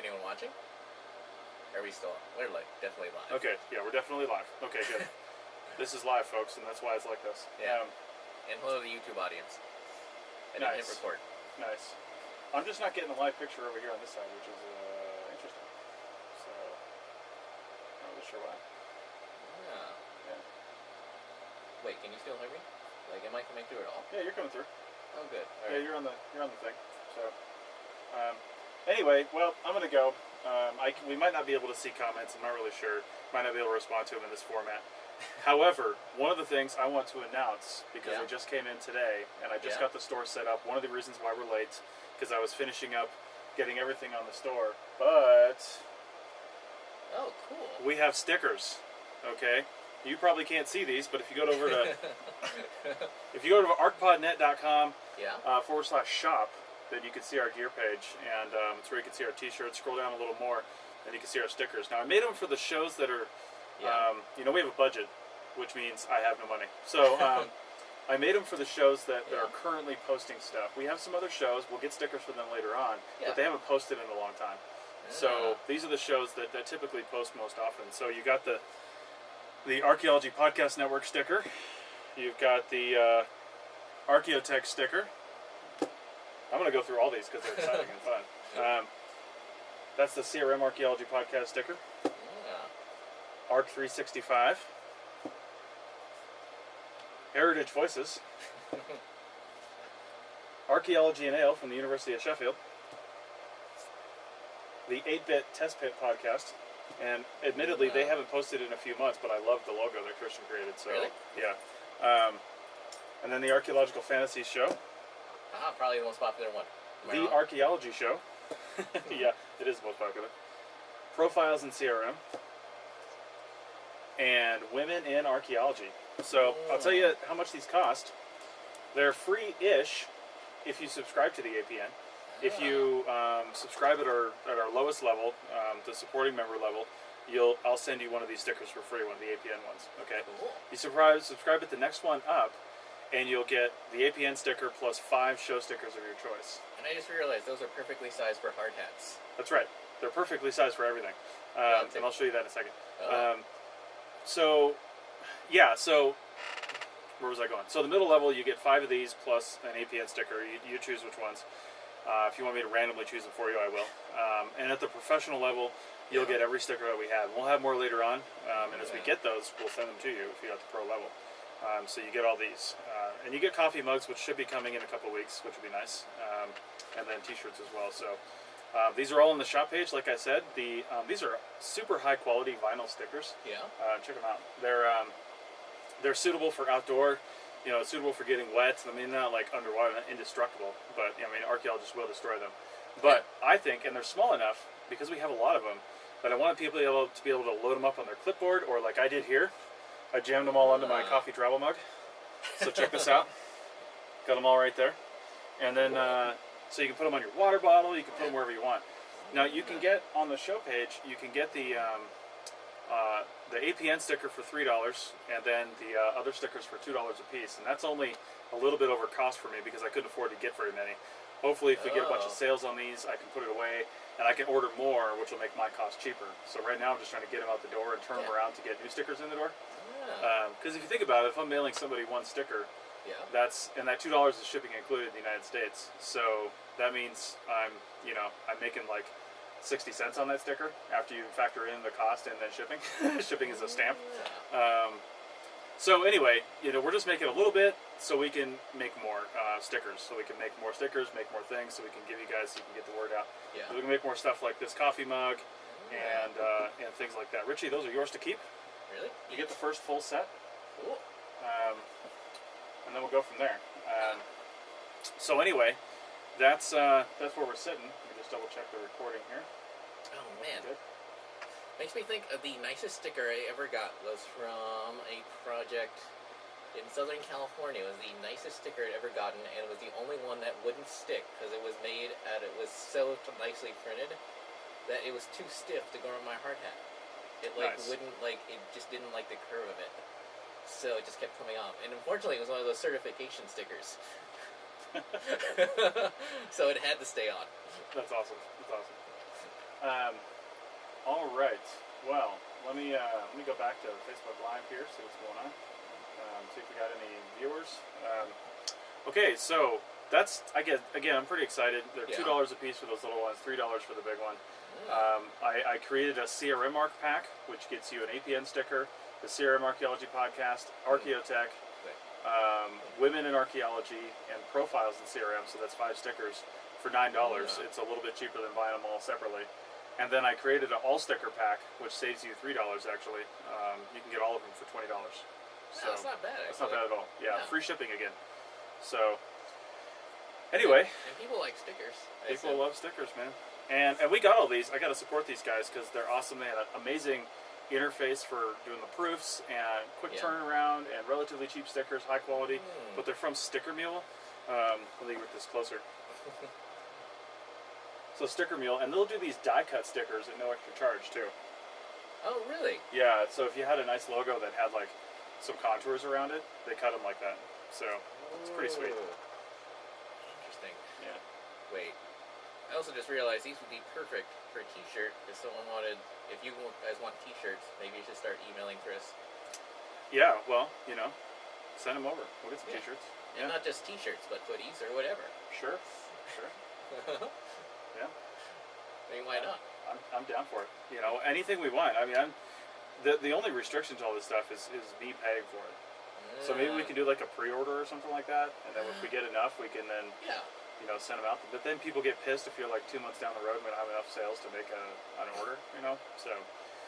Anyone watching? Are we still? We're like definitely live. Okay, yeah, we're definitely live. Okay, good. This is live, folks, and that's why it's like this. Yeah. And hello to the YouTube audience. I didn't hit record. Nice. I'm just not getting a live picture over here on this side, which is interesting. So, not really sure why. Yeah. Wait, can you still hear me? Like, am I coming through at all? Yeah, you're coming through. Oh, good. All yeah, right. you're on the thing. So, anyway, well, I'm gonna go. We might not be able to see comments. I'm not really sure. Might not be able to respond to them in this format. However, one of the things I want to announce, because I just came in today and I just got the store set up. One of the reasons why we're late, because I was finishing up getting everything on the store. But oh, cool. We have stickers. Okay. You probably can't see these, but if you go over to arcpodnet.com /shop, then you can see our gear page, and it's where you can see our T-shirts. Scroll down a little more, and you can see our stickers. Now, I made them for the shows that are, we have a budget, which means I have no money. So I made them for the shows that are currently posting stuff. We have some other shows. We'll get stickers for them later on, but they haven't posted in a long time. So these are the shows that typically post most often. So you got the Archaeology Podcast Network sticker. You've got the Archaeotech sticker. I'm going to go through all these because they're exciting and fun. That's the CRM Archaeology Podcast sticker. Arc 365. Heritage Voices. Archaeology and Ale from the University of Sheffield. The 8-Bit Test Pit Podcast. And admittedly, they haven't posted in a few months, but I love the logo that Christian created. So, yeah. And then the Archaeological Fantasy Show. Probably the most popular one. The Archaeology Show. Yeah, it is the most popular. Profiles in CRM. And Women in Archaeology. So, I'll tell you how much these cost. They're free-ish if you subscribe to the APN. If you subscribe at our lowest level, the supporting member level, I'll send you one of these stickers for free, one of the APN ones. Okay. Cool. You subscribe at the next one up, and you'll get the APN sticker plus 5 show stickers of your choice. And I just realized those are perfectly sized for hard hats. That's right. They're perfectly sized for everything. And I'll show you that in a second. So where was I going? So the middle level, you get 5 of these plus an APN sticker. You choose which ones. If you want me to randomly choose them for you, I will. And at the professional level, you'll get every sticker that we have. We'll have more later on, and as we get those, we'll send them to you if you're at the pro level. So you get all these. And you get coffee mugs, which should be coming in a couple weeks, which would be nice. And then T-shirts as well. So these are all on the shop page, like I said. These are super high-quality vinyl stickers. Yeah. Check them out. They're suitable for outdoor. Suitable for getting wet. I mean, not like underwater, not indestructible, but archaeologists will destroy them. But I think, and they're small enough because we have a lot of them, that I want people to be able to load them up on their clipboard, or like I did here, I jammed them all onto my coffee travel mug. So check this out. Got them all right there, and then so you can put them on your water bottle. You can put them wherever you want. Now you can get on the show page. You can get the APN sticker for $3, and then the other stickers for $2 a piece, and that's only a little bit over cost for me because I couldn't afford to get very many. Hopefully, if we get a bunch of sales on these, I can put it away, and I can order more, which will make my cost cheaper. So right now, I'm just trying to get them out the door and turn them around to get new stickers in the door. Because if you think about it, if I'm mailing somebody one sticker, and that $2 is shipping included in the United States. So that means I'm making like 60 cents on that sticker after you factor in the cost and then shipping. Shipping is a stamp. So anyway, we're just making a little bit so we can make more stickers. So we can make more stickers, make more things, so we can give you guys, so you can get the word out. So we can make more stuff like this coffee mug and things like that. Richie, those are yours to keep. Really? You get the first full set. Cool. And then we'll go from there. So anyway, that's where we're sitting. Double check the recording here. Oh man. Good. Makes me think of the nicest sticker I ever got was from a project in Southern California. It was the nicest sticker I'd ever gotten, and it was the only one that wouldn't stick because it was so nicely printed that it was too stiff to go on my hard hat. It wouldn't it just didn't like the curve of it. So it just kept coming off. And unfortunately it was one of those certification stickers. So it had to stay on. That's awesome. That's awesome. All right. Well, let me go back to Facebook Live here, see what's going on. See if we got any viewers. Okay, so that's again I'm pretty excited. They're $2 a piece for those little ones, $3 for the big one. I created a CRM Arc pack, which gets you an APN sticker, the CRM Archaeology podcast, Archaeotech, Women in Archaeology, and Profiles in CRM. So that's 5 stickers for $9. It's a little bit cheaper than buying them all separately. And then I created an all sticker pack, which saves you $3 actually. You can get all of them for $20. So that's not bad. That's not bad at all. Yeah, free shipping again. So anyway, and people like stickers. People love stickers, man. And we got all these. I got to support these guys because they're awesome. They had an amazing interface for doing the proofs and quick turnaround and relatively cheap stickers, high quality. But they're from Sticker Mule. Let me get this closer. So Sticker Mule, and they'll do these die cut stickers at no extra charge too. Oh, really? Yeah. So if you had a nice logo that had like some contours around it, they cut them like that. So it's pretty sweet. Interesting. Yeah. Wait. I also just realized these would be perfect for a t-shirt if someone wanted, if you guys want t-shirts, maybe you should start emailing Chris. Yeah, well, send them over. We'll get some t-shirts. And not just t-shirts, but hoodies or whatever. Sure. Yeah. I mean, why not? I'm down for it. Anything we want. I mean, the only restriction to all this stuff is me paying for it. So maybe we can do like a pre-order or something like that, and then if we get enough, we can then send them out. But then people get pissed if you're like 2 months down the road and we don't have enough sales to make an order. So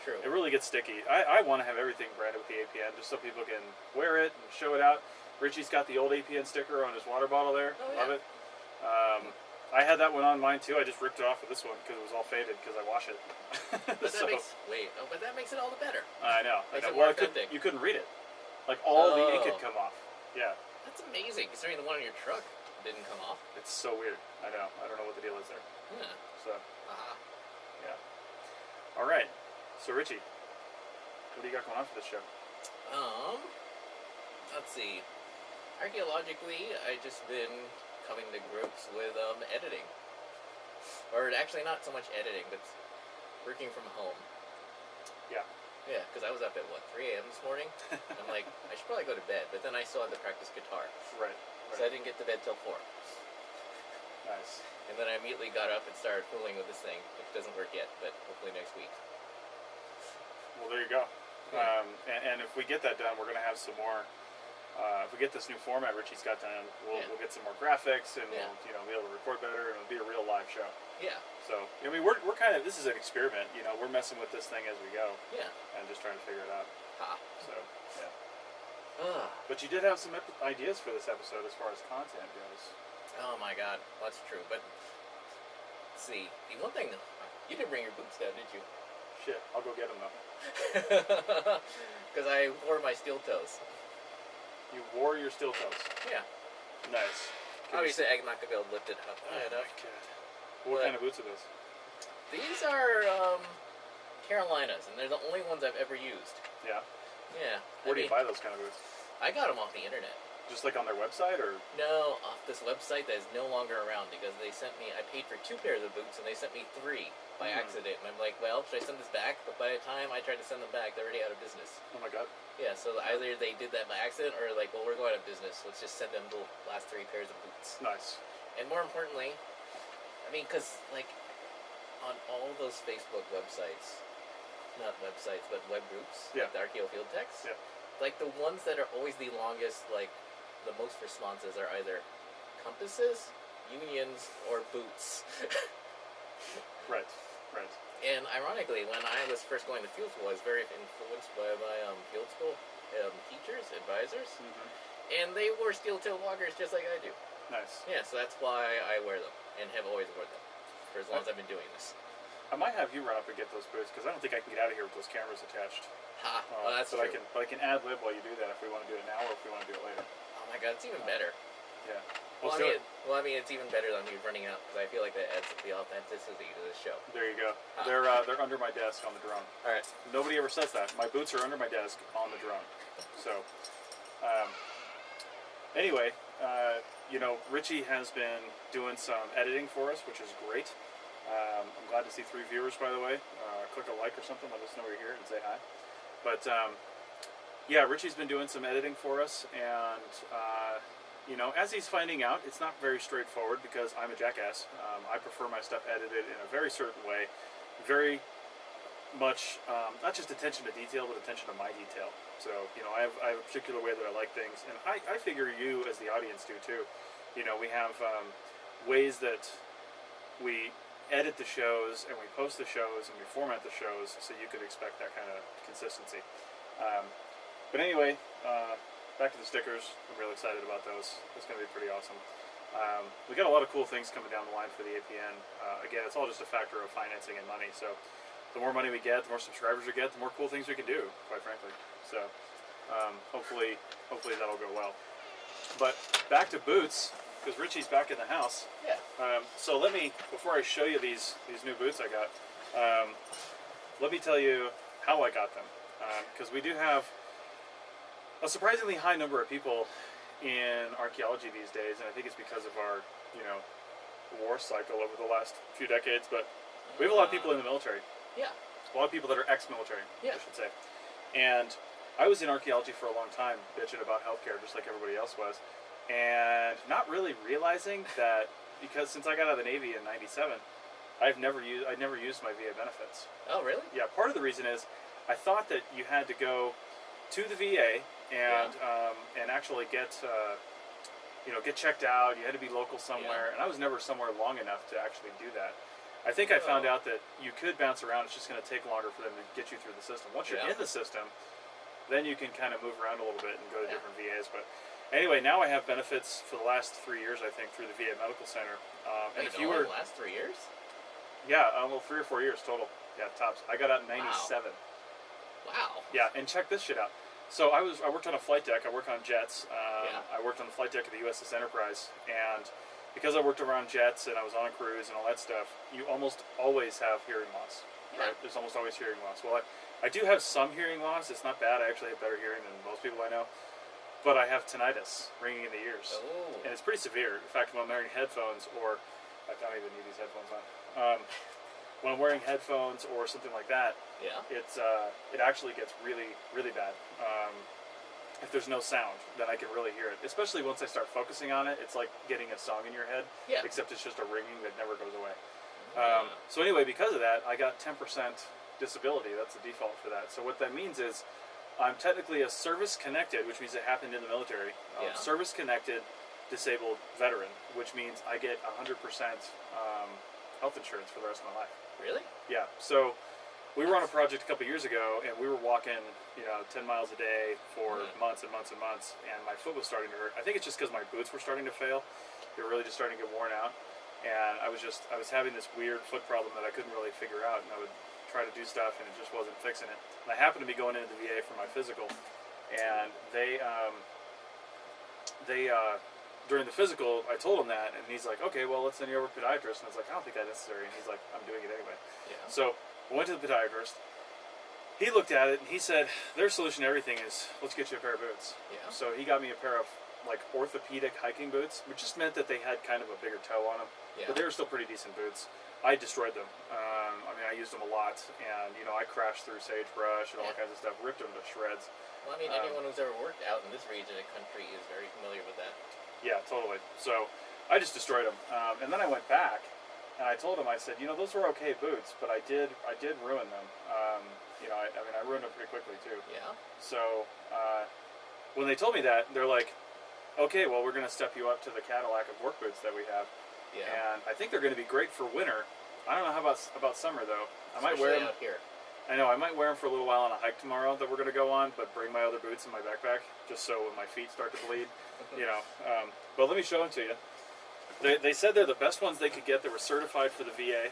true. It really gets sticky. I want to have everything branded with the APN just so people can wear it and show it out. Richie's got the old APN sticker on his water bottle there. Love it. I had that one on mine too. I just ripped it off with this one because it was all faded because I wash it. But that makes it all the better. I know. Well, you couldn't read it. Like all the ink could come off. Yeah. That's amazing. Considering the one on your truck didn't come off. It's so weird. I know. I don't know what the deal is there. Yeah. So. Yeah. All right. So Richie, what do you got going on for this show? Let's see. Archaeologically, I just been coming to grips with editing. Or actually not so much editing, but working from home. Yeah. Yeah, because I was up at 3 a.m. this morning. I'm like, I should probably go to bed, but then I still had to practice guitar. Right. So I didn't get to bed till 4. Nice. And then I immediately got up and started fooling with this thing, which doesn't work yet, but hopefully next week. Well, there you go. Yeah. And if we get that done, we're going to have some more. If we get this new format Richie's got done, we'll get some more graphics and we'll be able to record better and it'll be a real live show. Yeah. So I mean we're kind of, this is an experiment. We're messing with this thing as we go. Yeah. And just trying to figure it out. So yeah. But you did have some ideas for this episode as far as content goes. Oh my God, that's true. But let's see, the one thing you didn't bring your boots down, did you? Shit, I'll go get them though. Because I wore my steel toes. You wore your steel toes? Yeah. Nice. Obviously, I'm not going to be able to lift it up high enough. What kind of boots are those? These are Carolinas, and they're the only ones I've ever used. Yeah? Yeah. Where do you buy those kind of boots? I got them off the internet. Just like on their website, or? No, off this website that is no longer around because they sent me, I paid for 2 pairs of boots and they sent me 3 by accident. And I'm like, well, should I send this back? But by the time I tried to send them back, they're already out of business. Oh my God. Yeah, so either they did that by accident or like, well, we're going out of business. Let's just send them the last 3 pairs of boots. Nice. And more importantly, I mean, because like on all those Facebook websites, not websites, but web groups, like the Archeo Field Techs, like the ones that are always the longest, like the most responses are either compasses, unions, or boots. Right. And ironically, when I was first going to field school, I was very influenced by my field school teachers, advisors, and they wore steel-toe walkers just like I do. Nice. Yeah, so that's why I wear them, and have always worn them, for as long as I've been doing this. I might have you run up and get those boots, because I don't think I can get out of here with those cameras attached. Well, that's true. I can ad-lib while you do that if we want to do it now or if we want to do it later. Oh my God, it's even better. Yeah. Well, I mean, it's even better than me running out, because I feel like that adds the authenticity to this show. There you go. They're under my desk on the drone. All right. Nobody ever says that. My boots are under my desk on the drone. So, anyway, Richie has been doing some editing for us, which is great. I'm glad to see 3 viewers, by the way. Click a like or something, let us know you're here and say hi. But yeah, Ritchie's been doing some editing for us, and you know, as he's finding out, it's not very straightforward because I'm a jackass. I prefer my stuff edited in a very certain way, very much not just attention to detail, but attention to my detail. So you know, I have a particular way that I like things, and I figure you as the audience do too. You know, we have ways that we edit the shows and we post the shows and we format the shows, so you could expect that kind of consistency. But anyway, back to the stickers. I'm really excited about those. It's going to be pretty awesome. We got a lot of cool things coming down the line for the APN. Again, it's all just a factor of financing and money. So the more money we get, the more subscribers we get, the more cool things we can do, quite frankly. So hopefully that'll go well. But back to boots, because Ritchie's back in the house. Yeah. So let me, before I show you these new boots I got, let me tell you how I got them. Because we do have a surprisingly high number of people in archaeology these days, and I think it's because of our, you know, war cycle over the last few decades. But we have a lot of people in the military. Yeah. A lot of people that are ex-military, yeah. I should say. And I was in archaeology for a long time, bitching about healthcare just like everybody else was. And not really realizing that, because since I got out of the Navy in '97, I never used my VA benefits. Oh, really? Yeah, part of the reason is I thought that you had to go to the VA and actually get get checked out. You had to be local somewhere, and I was never somewhere long enough to actually do that. I think I found out that you could bounce around. It's just going to take longer for them to get you through the system. Once you're in the system, then you can kind of move around a little bit and go to different VAs. But anyway, now I have benefits for the last 3 years, I think, through the VA Medical Center. And if you were the last 3 years? Yeah, well, 3 or 4 years total. Yeah, tops. I got out in '97. Wow. Yeah, and check this shit out. So I worked on a flight deck. I work on jets. I worked on the flight deck of the USS Enterprise, and because I worked around jets and I was on a cruise and all that stuff, you almost always have hearing loss. Yeah. Right? There's almost always hearing loss. Well, I do have some hearing loss. It's not bad. I actually have better hearing than most people I know. But I have tinnitus, ringing in the ears. Oh. And it's pretty severe. In fact, when I'm wearing headphones, or I don't even need these headphones on. When I'm wearing headphones or something like that, it actually gets really, really bad. If there's no sound, then I can really hear it. Especially once I start focusing on it, it's like getting a song in your head, except it's just a ringing that never goes away. So anyway, because of that, I got 10% disability. That's the default for that. So what that means is I'm technically a service-connected, which means it happened in the military, service-connected disabled veteran, which means I get 100% health insurance for the rest of my life. Really? Yeah. So we were on a project a couple years ago, and we were walking, 10 miles a day for months and months and months, and my foot was starting to hurt. I think it's just because my boots were starting to fail. They were really just starting to get worn out, and I was having this weird foot problem that I couldn't really figure out, and I would try to do stuff, and it just wasn't fixing it. And I happened to be going into the VA for my physical, and they during the physical, I told him that, and he's like, okay, well, let's send you over to a podiatrist. And I was like, I don't think that's necessary. And he's like, I'm doing it anyway. Yeah. So I went to the podiatrist. He looked at it, and he said, their solution to everything is, let's get you a pair of boots. Yeah. So he got me a pair of, like, orthopedic hiking boots, which just meant that they had kind of a bigger toe on them. Yeah. But they were still pretty decent boots. I destroyed them. I used them a lot, and, I crashed through sagebrush and all kinds of stuff, ripped them to shreds. Well, anyone who's ever worked out in this region of the country is very familiar with that. Yeah, totally. So I just destroyed them, and then I went back, and I told him, I said, those were okay boots, but I did ruin them. I ruined them pretty quickly too. Yeah. So when they told me that, they're like, okay, well, we're going to step you up to the Cadillac of work boots that we have. Yeah. And I think they're going to be great for winter. I don't know how about summer though. I might wear them out here. I know, I might wear them for a little while on a hike tomorrow that we're going to go on, but bring my other boots in my backpack, just so when my feet start to bleed, But let me show them to you. They said they're the best ones they could get. They were certified for the VA.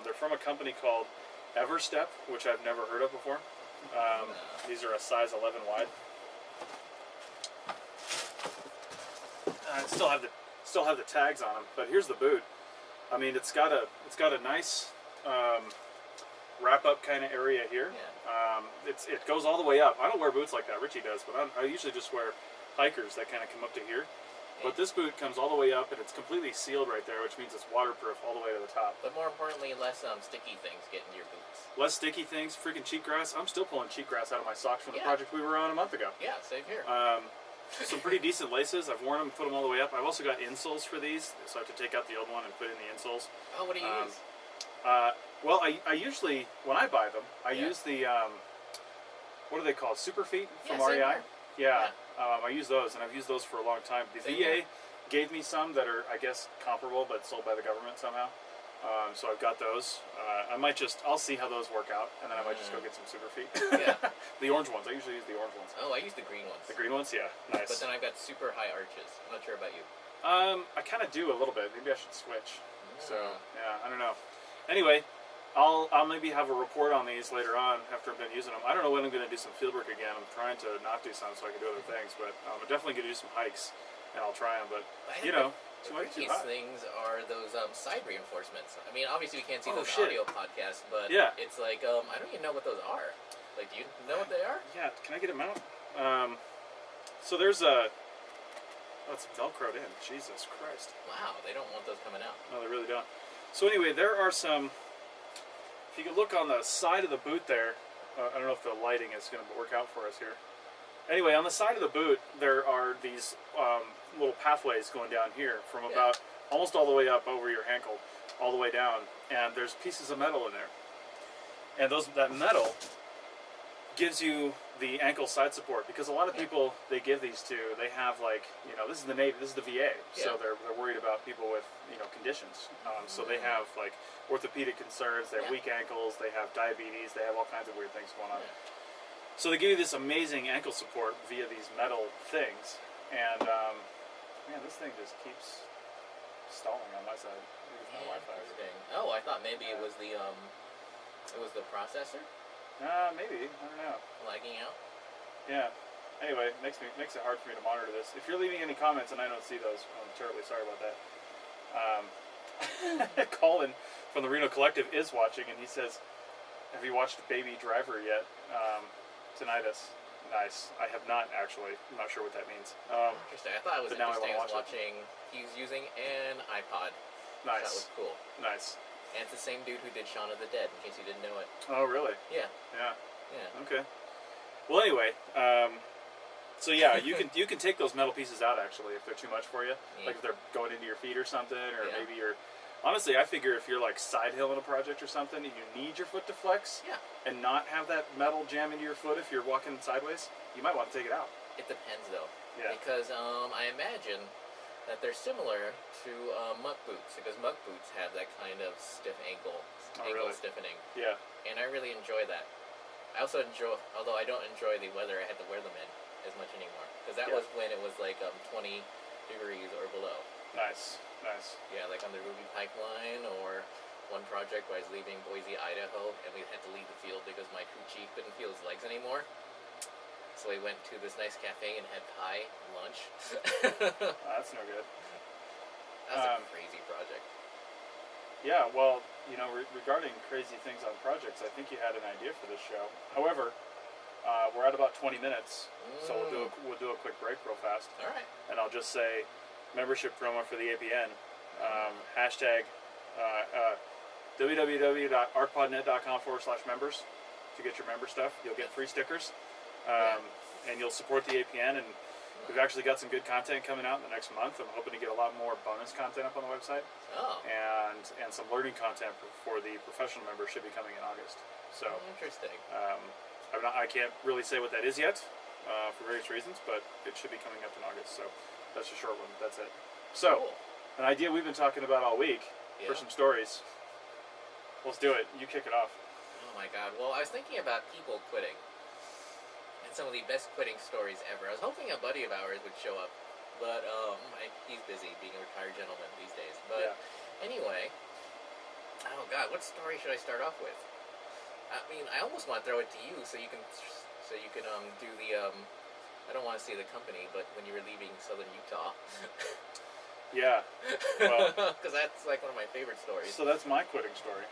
They're from a company called Everstep, which I've never heard of before. These are a size 11 wide. Still have the tags on them, but here's the boot. I mean, it's got a nice wrap-up kind of area here. Yeah. It goes all the way up. I don't wear boots like that. Ritchie does, but I usually just wear hikers that kind of come up to here. But this boot comes all the way up, and it's completely sealed right there, which means it's waterproof all the way to the top. But more importantly, less sticky things get in your boots. Less sticky things, freaking cheatgrass. I'm still pulling cheatgrass out of my socks from the project we were on a month ago. Yeah, same here. Some pretty decent laces. I've worn them, put them all the way up. I've also got insoles for these, so I have to take out the old one and put in the insoles. Oh, what do you use? Well, I usually, when I buy them, I use the, what are they called? Super Feet from REI? Yeah. I use those, and I've used those for a long time. The VA gave me some that are, I guess, comparable, but sold by the government somehow. So I've got those. I'll see how those work out, and then I might just go get some Super Feet. Yeah. The orange ones. I usually use the orange ones. Oh, I use the green ones. The green ones? Yeah. Nice. But then I've got super high arches. I'm not sure about you. I kind of do a little bit. Maybe I should switch. So, yeah, I don't know. Anyway, I'll maybe have a report on these later on after I'm done using them. I don't know when I'm going to do some field work again. I'm trying to not do some so I can do other things, but I'm definitely going to do some hikes, and I'll try them. But, you know, too much too hot. Things are those side reinforcements. I mean, obviously we can't see those audio podcasts, but it's like, I don't even know what those are. Like, do you know what they are? Yeah, can I get them out? So there's a... Oh, it's Velcroed in. Jesus Christ. Wow, they don't want those coming out. No, they really don't. So anyway, there are some... If you can look on the side of the boot there, I don't know if the lighting is going to work out for us here. Anyway, on the side of the boot, there are these little pathways going down here from about almost all the way up over your ankle, all the way down, and there's pieces of metal in there. And that metal gives you the ankle side support, because a lot of people they give these to, they have like, you know, this is the Navy, this is the VA, so they're worried about people with, you know, conditions. So they have like orthopedic concerns, they have weak ankles, they have diabetes, they have all kinds of weird things going on. So they give you this amazing ankle support via these metal things, and man, this thing just keeps stalling on my side. Maybe it's my Wi-Fi. Oh, I thought maybe it was the processor. Maybe. I don't know. Lagging out? Yeah. Anyway, makes it hard for me to monitor this. If you're leaving any comments and I don't see those, I'm terribly sorry about that. Colin from the Reno Collective is watching, and he says, have you watched Baby Driver yet? Tinnitus. Nice. I have not, actually. I'm not sure what that means. Interesting. I thought it was interesting. I was watching, he was using an iPod. Nice. That was cool. Nice. And it's the same dude who did Shaun of the Dead, in case you didn't know it. Oh, really? Yeah. Yeah. Yeah. Okay. Well, anyway, so yeah, you can take those metal pieces out, actually, if they're too much for you. Like if they're going into your feet or something, or maybe you're... Honestly, I figure if you're like side hilling a project or something and you need your foot to flex and not have that metal jam into your foot if you're walking sideways, you might want to take it out. It depends, though. Yeah. Because I imagine that they're similar to muck boots, because muck boots have that kind of stiff ankle stiffening. Yeah. And I really enjoy that. I also enjoy, although I don't enjoy the weather I had to wear them in as much anymore, because that was when it was like 20 degrees or below. Nice, nice. Yeah, like on the Ruby Pipeline, or one project where I was leaving Boise, Idaho, and we had to leave the field because my crew chief couldn't feel his legs anymore. So we went to this nice cafe and had pie and lunch. That's no good. That was a crazy project. Yeah, well, you know, regarding crazy things on projects, I think you had an idea for this show. However, we're at about 20 minutes, so we'll do a quick break real fast. All right. And I'll just say, membership promo for the APN. Hashtag www.arcpodnet.com/members to get your member stuff. You'll get free stickers. And you'll support the APN, and we've actually got some good content coming out in the next month. I'm hoping to get a lot more bonus content up on the website. And some learning content for the professional members should be coming in August. So interesting. I can't really say what that is yet for various reasons, but it should be coming up in August. So that's a short one. That's it. So an idea we've been talking about all week for some stories. Let's do it. You kick it off. Oh my God. Well, I was thinking about people quitting. Some of the best quitting stories ever. I was hoping a buddy of ours would show up, but he's busy being a retired gentleman these days. But anyway, oh God, what story should I start off with? I mean, I almost want to throw it to you so you can do the I don't want to say the company, but when you were leaving Southern Utah. Yeah. Well, because that's like one of my favorite stories. So that's my quitting story.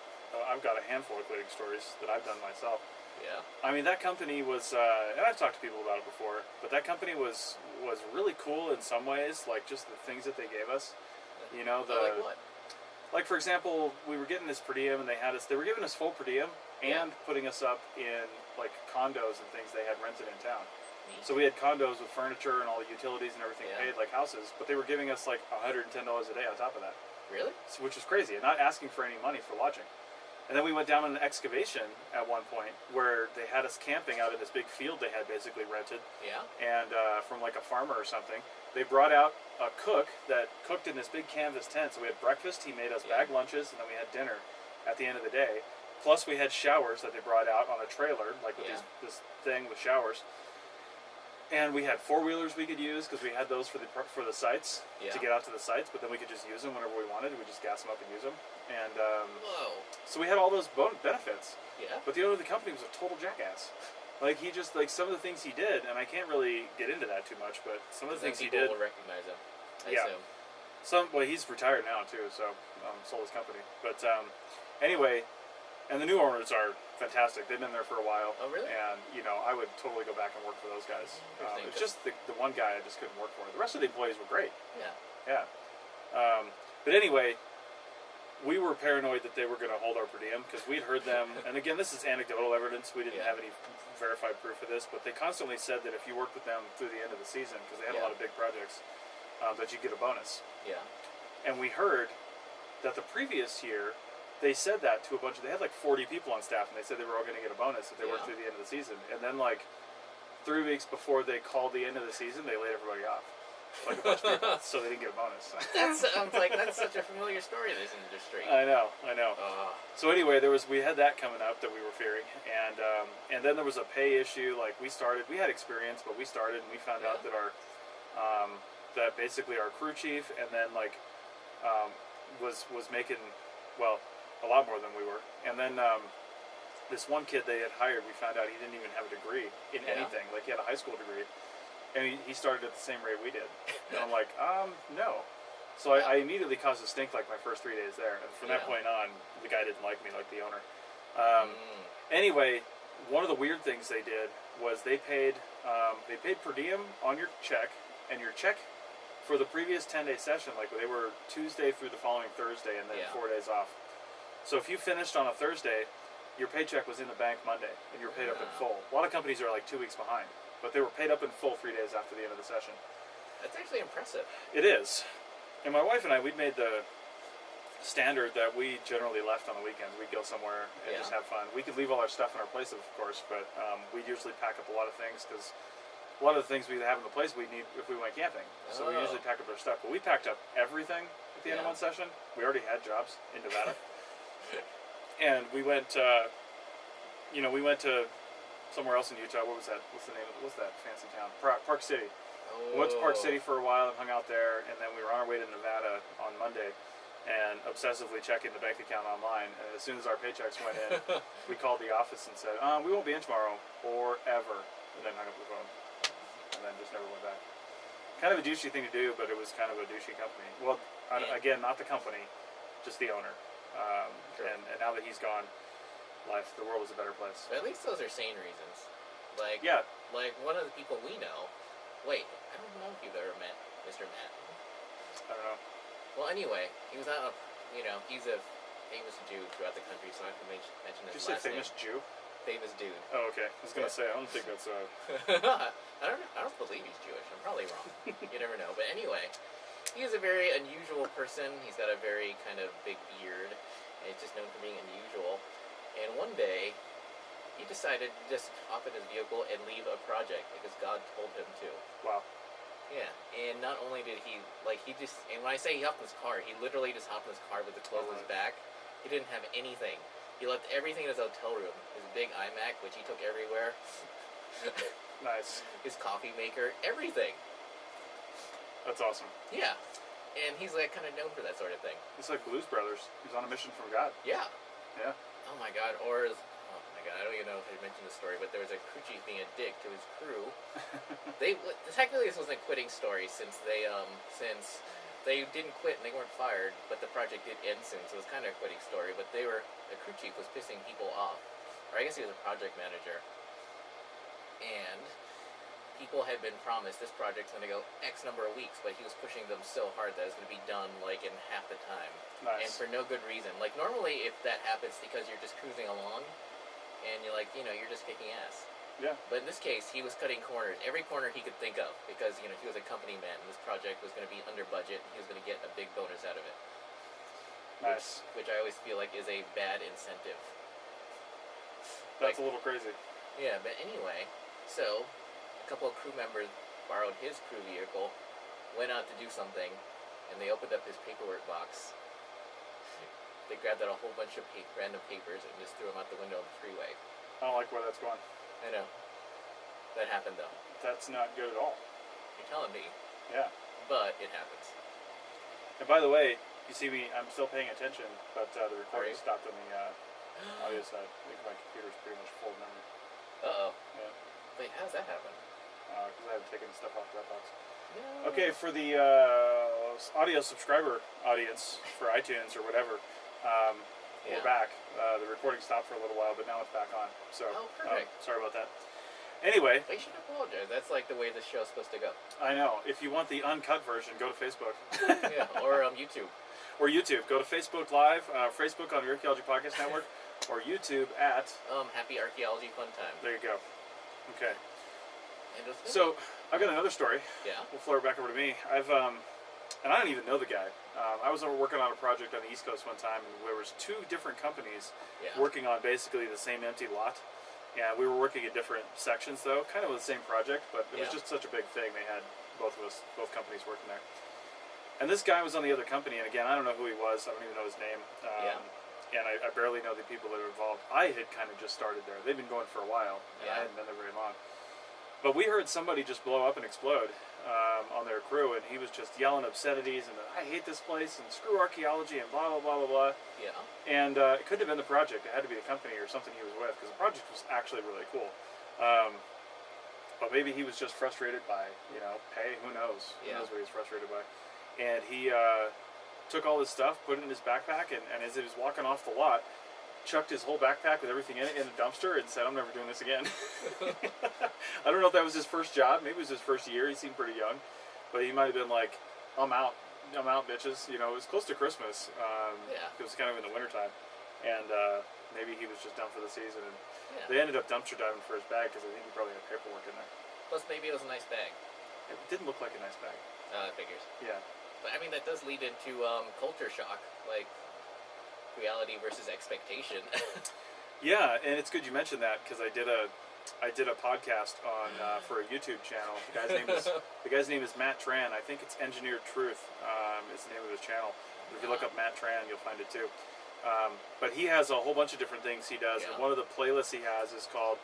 I've got a handful of cleaning stories that I've done myself. Yeah. I mean, that company was, and I've talked to people about it before, but that company was really cool in some ways, like just the things that they gave us. You know, like what? Like, for example, we were getting this per diem, and they were giving us full per diem and putting us up in, like, condos and things they had rented in town. Neat. So we had condos with furniture and all the utilities and everything paid, like houses, but they were giving us, like, $110 a day on top of that. Really? So, which was crazy, and not asking for any money for lodging. And then we went down on an excavation at one point where they had us camping out in this big field they had basically rented. Yeah. And from like a farmer or something. They brought out a cook that cooked in this big canvas tent. So we had breakfast, he made us bag lunches, and then we had dinner at the end of the day. Plus we had showers that they brought out on a trailer, like with this thing with showers. And we had four-wheelers we could use because we had those for the sites to get out to the sites, but then we could just use them whenever we wanted. We just gas them up and use them. And so we had all those benefits. Yeah. But the owner of the company was a total jackass. Like, he just, like, some of the things he did, and I can't really get into that too much, but some of the things he did. People will recognize him. I assume. Well, he's retired now too, so sold his company. But anyway, and the new owners are fantastic. They've been there for a while. Oh, really? And, you know, I would totally go back and work for those guys. It's just the one guy I just couldn't work for. The rest of the employees were great. Yeah. Yeah. But anyway, we were paranoid that they were going to hold our per diem because we'd heard them, and again, this is anecdotal evidence. We didn't have any verified proof of this, but they constantly said that if you worked with them through the end of the season, because they had a lot of big projects, that you'd get a bonus. Yeah. And we heard that the previous year, they said that to a bunch of, they had like 40 people on staff, and they said they were all going to get a bonus if they worked through the end of the season. And then like 3 weeks before they called the end of the season, they laid everybody off. Like a bunch of people, so they didn't get a bonus. That sounds like that's such a familiar story in this industry. I know. So anyway, we had that coming up that we were fearing, and then there was a pay issue. Like we had experience, but we started and we found out that that basically our crew chief and then like was making a lot more than we were, and then this one kid they had hired, we found out he didn't even have a degree in anything. Like he had a high school degree. And he started at the same rate we did. And I'm like, no. So I immediately caused a stink like my first 3 days there. And from that point on, the guy didn't like me, like the owner. Anyway, one of the weird things they did was they paid per diem on your check, and your check for the previous 10-day session, like they were Tuesday through the following Thursday and then 4 days off. So if you finished on a Thursday, your paycheck was in the bank Monday, and you were paid up in full. A lot of companies are like 2 weeks behind. But they were paid up in full 3 days after the end of the session. That's actually impressive. It is. And my wife and I, we'd made the standard that we generally left on the weekends. We'd go somewhere and just have fun. We could leave all our stuff in our place, of course, but we'd usually pack up a lot of things because a lot of the things we have in the place we'd need if we went camping. So we usually packed up our stuff. But we packed up everything at the end of one session. We already had jobs in Nevada. And we went, we went to somewhere else in Utah. What was that? What's that fancy town? Park City. We went to Park City for a while and hung out there, and then we were on our way to Nevada on Monday and obsessively checking the bank account online. And as soon as our paychecks went in, we called the office and said, we won't be in tomorrow or ever, and then hung up the phone. And then just never went back. Kind of a douchey thing to do, but it was kind of a douchey company. Well, again, not the company, just the owner. And now that he's gone, the world is a better place. But at least those are sane reasons. Like one of the people we know. Wait, I don't know if you've ever met Mr. Matt. I don't know. Well, anyway, he was out. He's a famous Jew throughout the country, so I have to mention his last name. Did you say famous Jew? Famous dude. Oh, okay. I was gonna say I don't think that's I don't believe he's Jewish. I'm probably wrong. You never know. But anyway, he is a very unusual person. He's got a very kind of big beard, and he's just known for being unusual. And one day, he decided to just hop in his vehicle and leave a project because God told him to. Wow. Yeah, and not only did he, and when I say he hopped in his car, he literally just hopped in his car with the clothes on his back. He didn't have anything. He left everything in his hotel room. His big iMac, which he took everywhere. Nice. His coffee maker, everything. That's awesome. Yeah. And he's kind of known for that sort of thing. It's like Blues Brothers. He's on a mission from God. Yeah. Yeah. Oh my God, I don't even know if I mentioned the story, but there was a crew chief being a dick to his crew. Technically this wasn't a quitting story since They didn't quit and they weren't fired, but the project did end soon, so it was kind of a quitting story. But the crew chief was pissing people off, or I guess he was a project manager, and people had been promised this project's going to go X number of weeks, but he was pushing them so hard that it was going to be done like in half the time, and for no good reason. Like normally, if that happens because you're just cruising along, and you're like, you're just kicking ass. Yeah. But in this case, he was cutting corners, every corner he could think of, because he was a company man, and this project was going to be under budget, and he was going to get a big bonus out of it. Nice. Which I always feel like is a bad incentive. That's a little crazy. Yeah, but anyway, so a couple of crew members borrowed his crew vehicle, went out to do something, and they opened up his paperwork box. They grabbed out a whole bunch of random papers and just threw them out the window of the freeway. I don't like where that's going. I know. That happened though. That's not good at all. You're telling me. Yeah. But it happens. And by the way, you see me, I'm still paying attention, but the recording stopped on the audio side. I think my computer's pretty much full of memory. Uh-oh. Yeah. Wait, how's that happen? Because I haven't taken stuff off Dropbox. No. Okay, for the audio subscriber audience for iTunes or whatever, we're back. The recording stopped for a little while, but now it's back on. So, perfect. Sorry about that. Anyway. They should apologize. That's like the way this show's supposed to go. I know. If you want the uncut version, go to Facebook. Yeah, or YouTube. Or YouTube. Go to Facebook Live, Facebook on the Archaeology Podcast Network, or YouTube at... Happy Archaeology Fun Time. There you go. Okay. And so, I've got another story. Yeah. We'll float it back over to me. And I don't even know the guy. I was working on a project on the East Coast one time, and there was 2 different companies working on basically the same empty lot. Yeah, we were working at different sections, though, kind of with the same project, but it was just such a big thing. They had both companies working there. And this guy was on the other company, and again, I don't know who he was. I don't even know his name. And I barely know the people that are involved. I had kind of just started there. They've been going for a while, and I hadn't been there very long. But we heard somebody just blow up and explode on their crew, and he was just yelling obscenities, and I hate this place, and screw archaeology, and blah, blah, blah, blah, blah. Yeah. And it couldn't have been the project. It had to be the company or something he was with, because the project was actually really cool. But maybe he was just frustrated by, pay, who knows? Who knows what he was frustrated by. And he took all his stuff, put it in his backpack, and as he was walking off the lot, chucked his whole backpack with everything in it in a dumpster and said, I'm never doing this again. I don't know if that was his first job. Maybe it was his first year. He seemed pretty young. But he might have been like, I'm out, bitches. It was close to Christmas. It was kind of in the wintertime. And maybe he was just done for the season. And they ended up dumpster diving for his bag because I think he probably had paperwork in there. Plus, maybe it was a nice bag. It didn't look like a nice bag. It figures. Yeah. But, I mean, that does lead into culture shock. Like, reality versus expectation. Yeah, and it's good you mentioned that because I did a podcast on for a YouTube channel. The guy's name is Matt Tran. I think it's Engineered Truth is the name of his channel. If you look up Matt Tran, you'll find it too. But he has a whole bunch of different things he does, and one of the playlists he has is called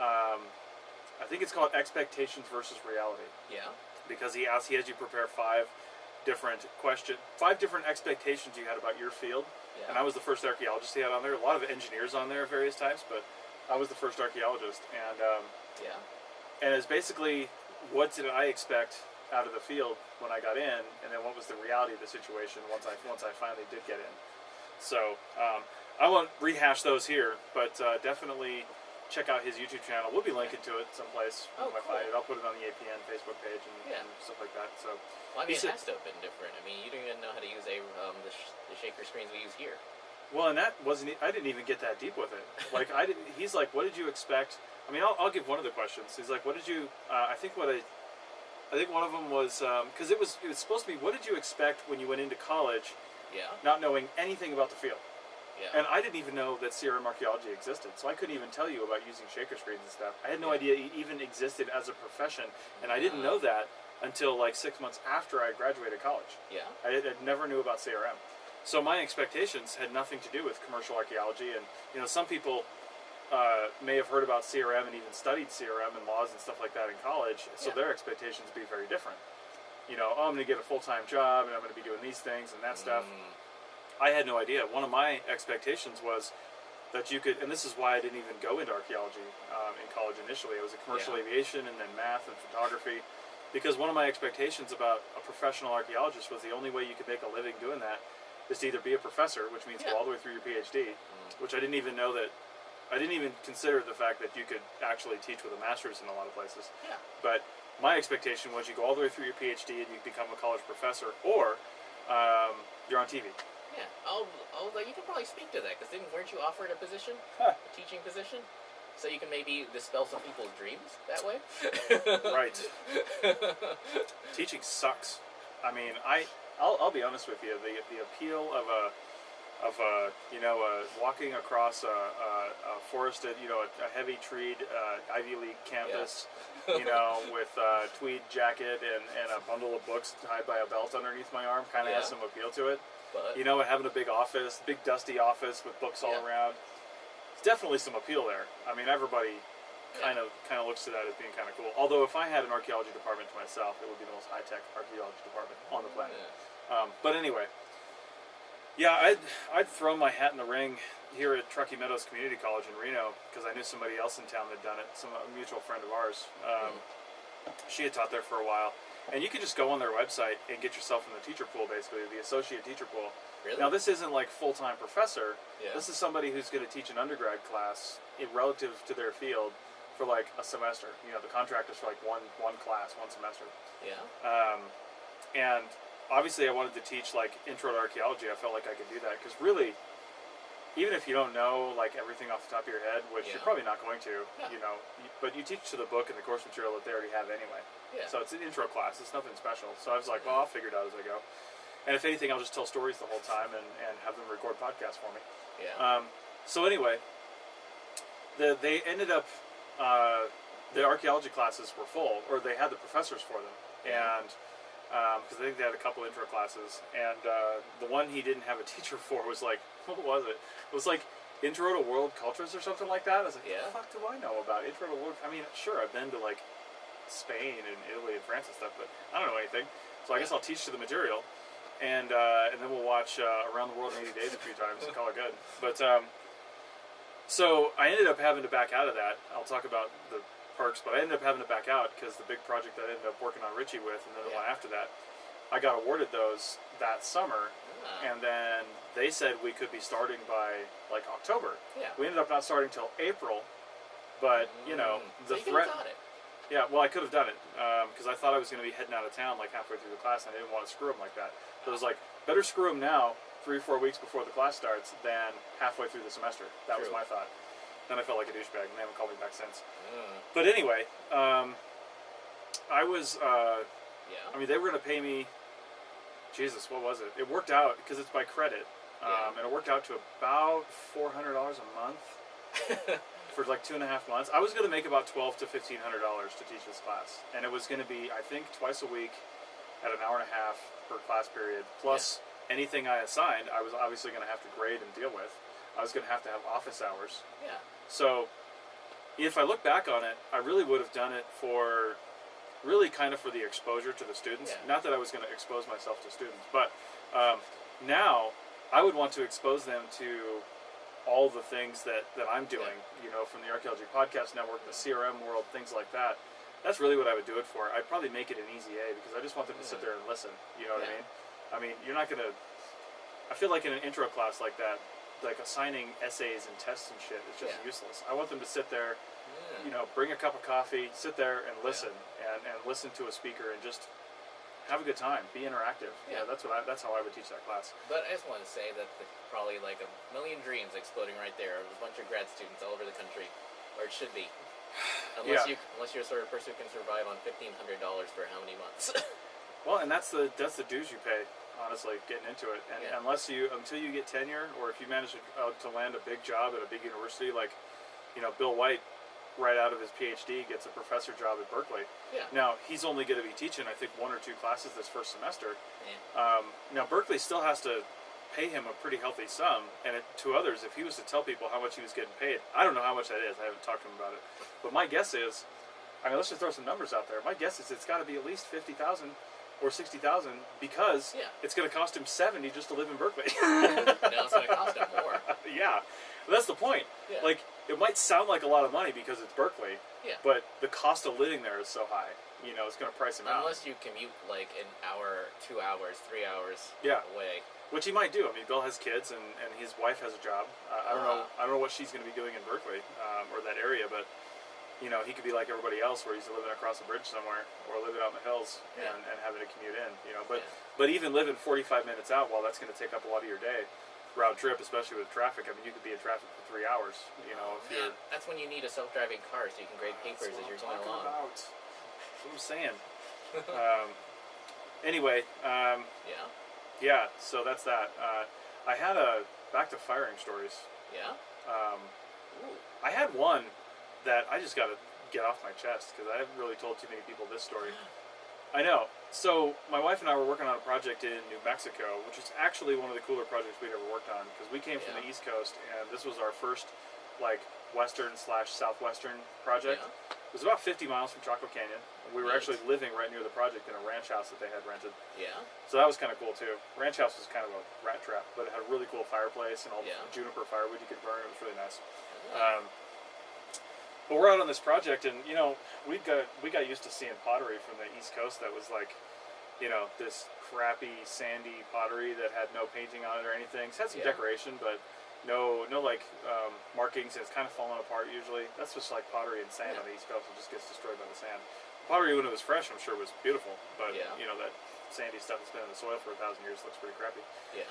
I think it's called Expectations versus Reality. Yeah. Because he has you prepare 5 different expectations you had about your field. Yeah. And I was the first archaeologist he had on there. A lot of engineers on there at various times, but I was the first archaeologist. And and it's basically what did I expect out of the field when I got in, and then what was the reality of the situation once I finally did get in. So I won't rehash those here, but definitely check out his YouTube channel. We'll be linking to it someplace if I find it. I'll put it on the APN Facebook page and stuff like that. So, well, I mean, it has to have been different. I mean, you don't even know how to use the shaker screens we use here. Well, and that wasn't. I didn't even get that deep with it. Like I didn't. He's like, "What did you expect?" I mean, I'll give one of the questions. He's like, "What did you?" I think one of them was because it was supposed to be, "What did you expect when you went into college?" Yeah. Not knowing anything about the field. Yeah. And I didn't even know that CRM archaeology existed, so I couldn't even tell you about using shaker screens and stuff. I had no idea it even existed as a profession, and I didn't know that until like 6 months after I graduated college. Yeah. I never knew about CRM. So my expectations had nothing to do with commercial archaeology, and some people may have heard about CRM and even studied CRM and laws and stuff like that in college, so their expectations be very different. Oh, I'm going to get a full-time job, and I'm going to be doing these things and that stuff. I had no idea. One of my expectations was that you could, and this is why I didn't even go into archaeology in college initially. It was a commercial aviation and then math and photography. Because one of my expectations about a professional archaeologist was the only way you could make a living doing that is to either be a professor, which means go all the way through your PhD, which I didn't even know that. I didn't even consider the fact that you could actually teach with a master's in a lot of places. Yeah. But my expectation was you go all the way through your PhD and you become a college professor, or you're on TV. Yeah. You can probably speak to that, because weren't you offered a position, Huh. a teaching position? So you can maybe dispel some people's dreams that way? Right. Teaching sucks. I mean, I'll be honest with you. The appeal of walking across a forested, a heavy treed Ivy League campus, with a tweed jacket and a bundle of books tied by a belt underneath my arm, kind of has some appeal to it. But Having a big office, big dusty office with books all around. There's definitely some appeal there. I mean, everybody kind of looks to that as being kind of cool. Although if I had an archaeology department to myself, it would be the most high-tech archaeology department on the planet. But anyway, yeah, I'd throw my hat in the ring here at Truckee Meadows Community College in Reno, because I knew somebody else in town that had done it, a mutual friend of ours. She had taught there for a while. And you can just go on their website and get yourself in the teacher pool, basically, the associate teacher pool. Really? Now, this isn't like full-time professor. Yeah. This is somebody who's going to teach an undergrad class relative to their field for like a semester. The contract is for like one class, one semester. Yeah. And obviously I wanted to teach like intro to archaeology. I felt like I could do that because really, even if you don't know like everything off the top of your head, which you're probably not going to, but you teach to the book and the course material that they already have anyway. Yeah. So it's an intro class. It's nothing special. So I was like, well, I'll figure it out as I go. And if anything, I'll just tell stories the whole time and have them record podcasts for me. Yeah. So anyway, they ended up, the archaeology classes were full, or they had the professors for them. And because I think they had a couple intro classes, and the one he didn't have a teacher for was like, what was it? It was like Intro to World Cultures or something like that. I was like, what the fuck do I know about Intro to World? I mean, sure, I've been to like Spain and Italy and France and stuff, but I don't know anything. So I guess I'll teach to the material, and then we'll watch Around the World in 80 Days a few times and call it good. But so I ended up having to back out of that. I'll talk about the perks, but I ended up having to back out because the big project that I ended up working on Ritchie with, and then the one after that, I got awarded those that summer, and then they said we could be starting by like October. Yeah. We ended up not starting till April, but the threat. Yeah, well, I could have done it because I thought I was going to be heading out of town like halfway through the class, and I didn't want to screw them like that. So it was like, better screw them now, 3 or 4 weeks before the class starts, than halfway through the semester. That was my thought. Then I felt like a douchebag, and they haven't called me back since. But anyway, I was, I mean, they were going to pay me, Jesus, what was it? It worked out, because it's by credit, and it worked out to about $400 a month. For like 2.5 months. I was going to make about $1,200 to $1,500 to teach this class, and it was going to be, I think, twice a week at an hour and a half per class period, plus anything I assigned I was obviously going to have to grade and deal with. I was going to have office hours. Yeah. So if I look back on it, I really would have done it for really kind of for the exposure to the students. Not that I was going to expose myself to students, but now I would want to expose them to all the things that I'm doing, from the Archaeology Podcast Network, the CRM world, things like that. That's really what I would do it for. I'd probably make it an easy A because I just want them to sit there and listen. You know what I mean? I mean, you're not going to... I feel like in an intro class like that, like assigning essays and tests and shit is just useless. I want them to sit there, bring a cup of coffee, sit there and listen, and listen to a speaker and just have a good time, be interactive. Yeah, that's how I would teach that class. But I just want to say that probably like a million dreams exploding right there of a bunch of grad students all over the country, or it should be, unless you're the sort of person who can survive on $1,500 for how many months. Well, and that's the dues you pay, honestly, getting into it. And until you get tenure, or if you manage to land a big job at a big university, like Bill White, right out of his PhD, gets a professor job at Berkeley. Yeah. Now, he's only going to be teaching, I think, 1 or 2 classes this first semester. Yeah. Now, Berkeley still has to pay him a pretty healthy sum, and to others, if he was to tell people how much he was getting paid, I don't know how much that is, I haven't talked to him about it, but my guess is, let's just throw some numbers out there, my guess is it's got to be at least $50,000 or $60,000 because it's going to cost him $70 just to live in Berkeley. Now it's going to cost him more. Yeah, that's the point. Yeah. Like, it might sound like a lot of money because it's Berkeley, but the cost of living there is so high. you know, it's going to price him out. Unless you commute like an hour, 2 hours, 3 hours away. Which he might do. I mean, Bill has kids, and his wife has a job. I don't know. I don't know what she's going to be doing in Berkeley or that area, but you know, he could be like everybody else, where he's living across a bridge somewhere, or living out in the hills and having to commute in. You know, but even living 45 minutes out, well, that's going to take up a lot of your day. Round trip, especially with traffic. I mean, you could be in traffic for 3 hours. You know, if you're. That's when you need a self-driving car, so you can grade papers as you're going along. That's what I'm saying. Anyway. Yeah, so that's that. I had back to firing stories. Yeah? I had one that I just got to get off my chest, because I haven't really told too many people this story. I know. So my wife and I were working on a project in New Mexico, which is actually one of the cooler projects we'd ever worked on, because we came from the East Coast, and this was our first, like, western/southwestern project. Yeah. It was about 50 miles from Chaco Canyon. We were actually living right near the project in a ranch house that they had rented. Yeah. So that was kind of cool too. Ranch house was kind of a rat trap, but it had a really cool fireplace and all the juniper firewood you could burn. It was really nice. But we're out on this project, and you know, we got used to seeing pottery from the East Coast that was like, you know, this crappy sandy pottery that had no painting on it or anything. It had some decoration, but no like markings, and it's kind of falling apart usually. That's just like pottery and sand on the East Coast. It just gets destroyed by the sand. Pottery, when it was fresh, I'm sure was beautiful, but you know, that sandy stuff that's been in the soil for 1,000 years looks pretty crappy. Yeah.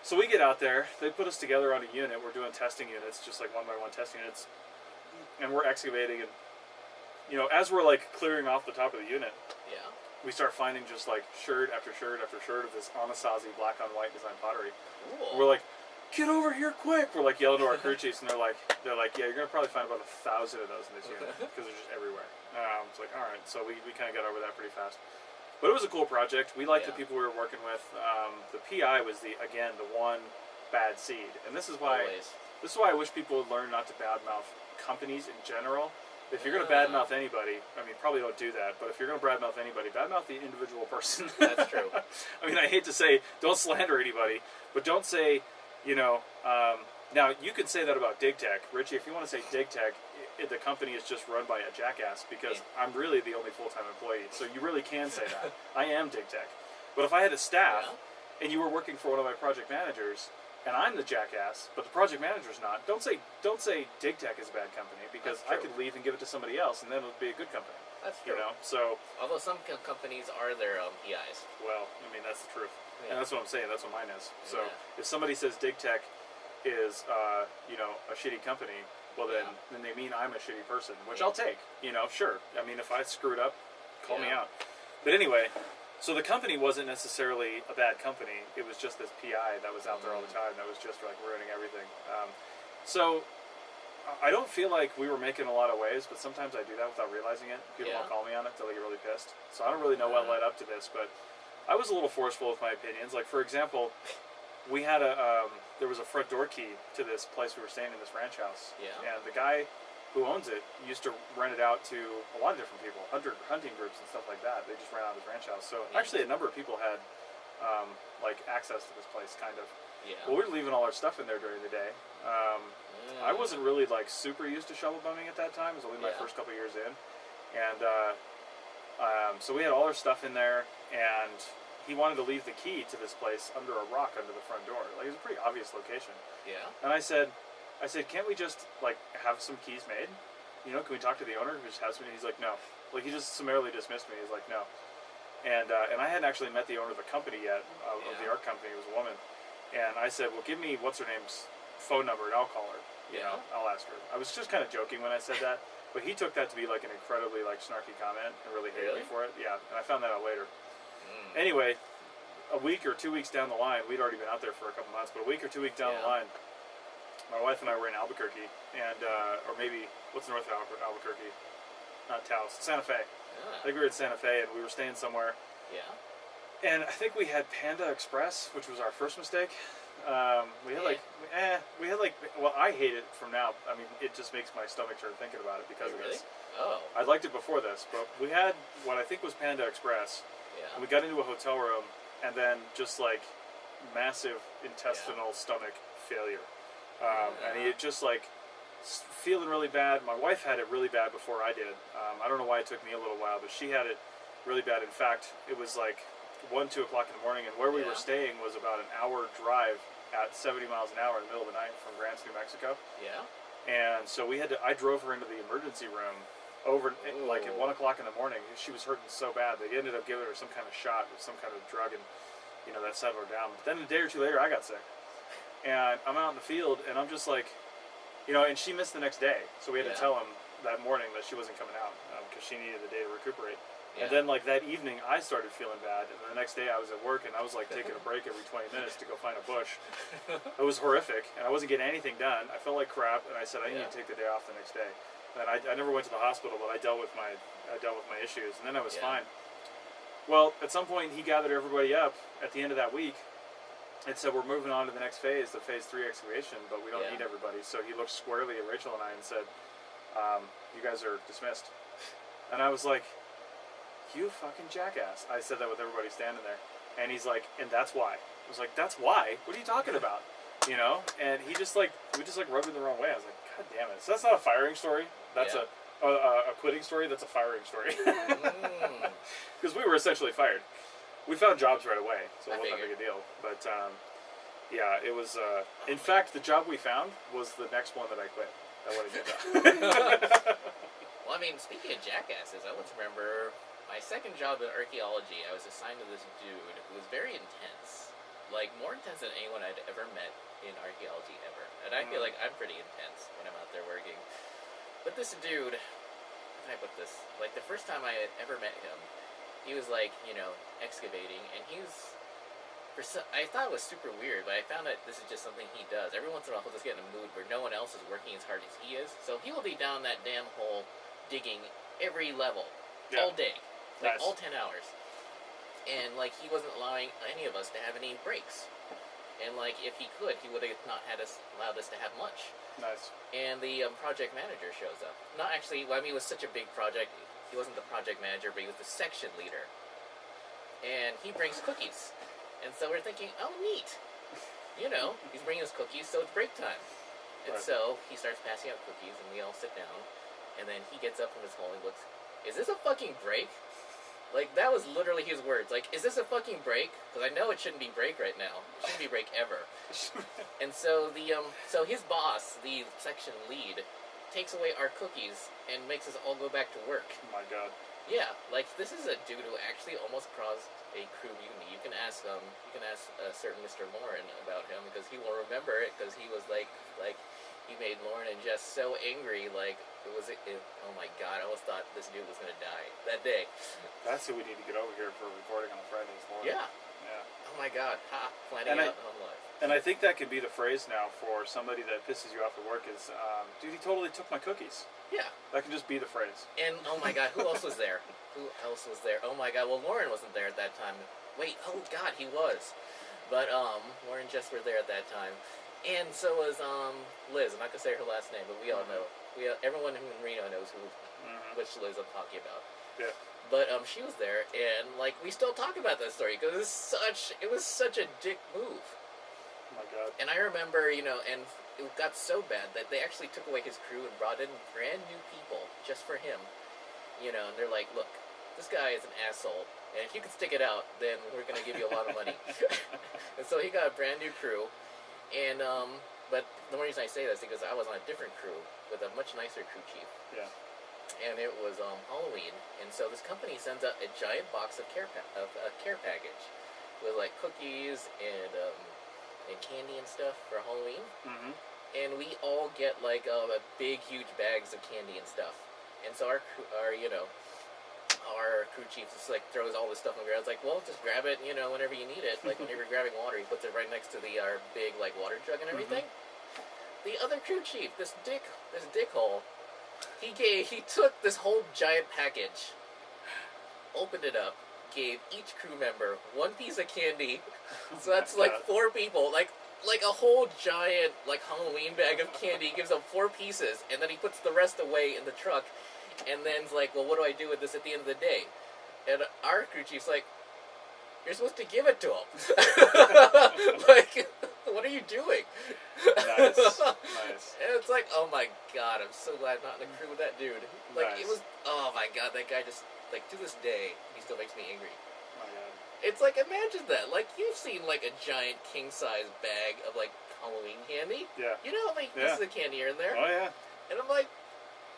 So we get out there, they put us together on a unit, we're doing testing units, just like 1x1 testing units, and we're excavating, and you know, as we're like clearing off the top of the unit, we start finding just like shirt after shirt after shirt of this Anasazi black on white design pottery. We're like, get over here quick! We're like yelling to our crew chiefs, and they're like, yeah, you're gonna probably find about 1,000 of those in this unit, because they're just everywhere. It's like, all right, so we kind of got over that pretty fast. But it was a cool project. We liked the people we were working with. The PI was the one bad seed, and this is why I wish people would learn not to badmouth companies in general. If you're going to badmouth anybody, I mean, probably don't do that. But if you're going to badmouth anybody, badmouth the individual person. That's true. I mean, I hate to say, don't slander anybody, but don't say, you know. Now you could say that about Dig Tech, Richie. If you want to say Dig Tech, the company is just run by a jackass, because I'm really the only full-time employee. So you really can say that. I am Dig Tech. But if I had a staff, and you were working for one of my project managers, and I'm the jackass, but the project manager's not, don't say Dig Tech is a bad company, because I could leave and give it to somebody else, and then it would be a good company. That's true. You know, so although some companies are their PIs. Well, I mean, that's the truth, and that's what I'm saying. That's what mine is. So if somebody says Dig Tech is you know, a shitty company, well then they mean I'm a shitty person, which I'll take. You know, sure. I mean, if I screwed up, call me out. But anyway, so the company wasn't necessarily a bad company. It was just this PI that was out there all the time that was just like ruining everything. So I don't feel like we were making a lot of waves, but sometimes I do that without realizing it. People don't call me on it until they get really pissed. So I don't really know what led up to this, but I was a little forceful with my opinions. Like, for example, we had there was a front door key to this place we were staying in, this ranch house. And the guy who owns it used to rent it out to a lot of different people, hunting groups and stuff like that. They just ran out of his ranch house. So actually a number of people had like access to this place, kind of. Well, we were leaving all our stuff in there during the day. I wasn't really like super used to shovel bumming at that time. It was only my first couple years in. And so we had all our stuff in there, and he wanted to leave the key to this place under a rock under the front door. Like, it was a pretty obvious location. And I said, can't we just like have some keys made? You know, can we talk to the owner who just has me? And he's like, no. Like, he just summarily dismissed me. He's like, no. And I hadn't actually met the owner of the company yet, of the art company. It was a woman. And I said, well, give me what's her name's phone number, and I'll call her. You know, I'll ask her. I was just kind of joking when I said that, but he took that to be like an incredibly like snarky comment and really hated me for it. Yeah, and I found that out later. Anyway, a week or 2 weeks down the line, we'd already been out there for a couple months, but a week or 2 weeks down the line, my wife and I were in Albuquerque, and or maybe what's north of Albuquerque? Not Taos, Santa Fe. I think we were in Santa Fe, and we were staying somewhere. And I think we had Panda Express, which was our first mistake. We had like, well, I hate it from now. I mean, it just makes my stomach turn thinking about it because of this. I liked it before this, but we had what I think was Panda Express. And we got into a hotel room, and then just like massive intestinal stomach failure. And he had just like feeling really bad. My wife had it really bad before I did. I don't know why it took me a little while, but she had it really bad. In fact, it was like 1, 2 o'clock in the morning, and where we were staying was about an hour drive at 70 miles an hour in the middle of the night from Grants, New Mexico. Yeah. And so I drove her into the emergency room like at 1 o'clock in the morning. She was hurting so bad. They ended up giving her some kind of shot with some kind of drug, and that settled her down. But then a day or two later, I got sick. And I'm out in the field, and I'm just like, and she missed the next day. So we had to tell him that morning that she wasn't coming out because she needed the day to recuperate. Yeah. And then, like, that evening, I started feeling bad. And then the next day, I was at work, and I was, like, taking a break every 20 minutes to go find a bush. It was horrific, and I wasn't getting anything done. I felt like crap, and I said, I need to take the day off the next day. And I never went to the hospital, but I dealt with my issues, and then I was fine. Well, at some point, he gathered everybody up at the end of that week and said, we're moving on to the next phase, the phase 3 excavation, but we don't need everybody. So he looked squarely at Rachel and I and said, you guys are dismissed. And I was like, you fucking jackass. I said that with everybody standing there. And he's like, and that's why. I was like, that's why? What are you talking about? And we just rubbed it the wrong way. I was like, God damn it. So that's not a firing story. That's a quitting story. That's a firing story. Because we were essentially fired. We found jobs right away, so it wasn't that big a deal. But, it was, in fact, the job we found was the next one that I quit. That would have been done. Well, I mean, speaking of jackasses, I want to remember my second job in archaeology. I was assigned to this dude who was very intense. Like, more intense than anyone I'd ever met in archaeology ever. And I feel like I'm pretty intense when I'm out there working. But this dude, how can I put this? Like, the first time I had ever met him, he was like, excavating, and he was, I thought it was super weird, but I found that this is just something he does. Every once in a while he'll just get in a mood where no one else is working as hard as he is. So he will be down that damn hole digging every level all day. Like, all 10 hours. And, like, he wasn't allowing any of us to have any breaks. And, like, if he could, he would have not allowed us to have lunch. Nice. And the project manager shows up. Not actually, well, I mean, it was such a big project. He wasn't the project manager, but he was the section leader. And he brings cookies. And so we're thinking, oh, neat. He's bringing us cookies, so it's break time. And so he starts passing out cookies, and we all sit down. And then he gets up from his hole and looks, is this a fucking break? Like, that was literally his words. Like, is this a fucking break? Because I know it shouldn't be break right now. It shouldn't be break ever. And so so his boss, the section lead, takes away our cookies and makes us all go back to work. Oh my God. Yeah, like, this is a dude who actually almost caused a crew mutiny. You can ask a certain Mr. Lauren about him, because he will remember it, because he was like he made Lauren and Jess so angry, like, oh my God, I almost thought this dude was going to die that day. That's who we need to get over here for recording on Fridays morning. Yeah. Oh my God, planning out home life. And I think that could be the phrase now for somebody that pisses you off at work is, dude, he totally took my cookies. Yeah. That can just be the phrase. And, oh my God, who else was there? Oh my God, well, Lauren wasn't there at that time. Wait, oh God, he was. But, Lauren and Jess were there at that time. And so was, Liz. I'm not going to say her last name, but we all know. Everyone in Reno knows which Liz I'm talking about. Yeah. But, she was there, and, like, we still talk about that story, because it was such a dick move. Oh my God. And I remember, and it got so bad that they actually took away his crew and brought in brand new people just for him. And they're like, look, this guy is an asshole, and if you can stick it out, then we're going to give you a lot of money. And so he got a brand new crew, and, but the only reason I say this is because I was on a different crew with a much nicer crew chief. Yeah. And it was Halloween, and so this company sends out a giant box of care package with, like, cookies and candy and stuff for Halloween. Mm-hmm. And we all get, like, big, huge bags of candy and stuff. And so our crew chief just, like, throws all this stuff on the ground. It's like, well, just grab it, whenever you need it. Like, whenever you're grabbing water, he puts it right next to our big, like, water jug and everything. Mm-hmm. The other crew chief, this dickhole, he took this whole giant package, opened it up, gave each crew member one piece of candy. So that's like 4 people, like a whole giant, like, Halloween bag of candy. He gives them 4 pieces, and then he puts the rest away in the truck, and then's like, well, what do I do with this at the end of the day? And our crew chief's like, you're supposed to give it to him. Like, what are you doing? Nice. Nice. And it's like, oh my god, I'm so glad I'm not in the crew with that dude. Like, nice. it was, oh my god, that guy just, like, to this day, he still makes me angry. Oh my god. It's like, imagine that. Like, you've seen, like, a giant king-size bag of, like, Halloween candy. Yeah. You know how many pieces of candy are in there? Oh, yeah. And I'm like,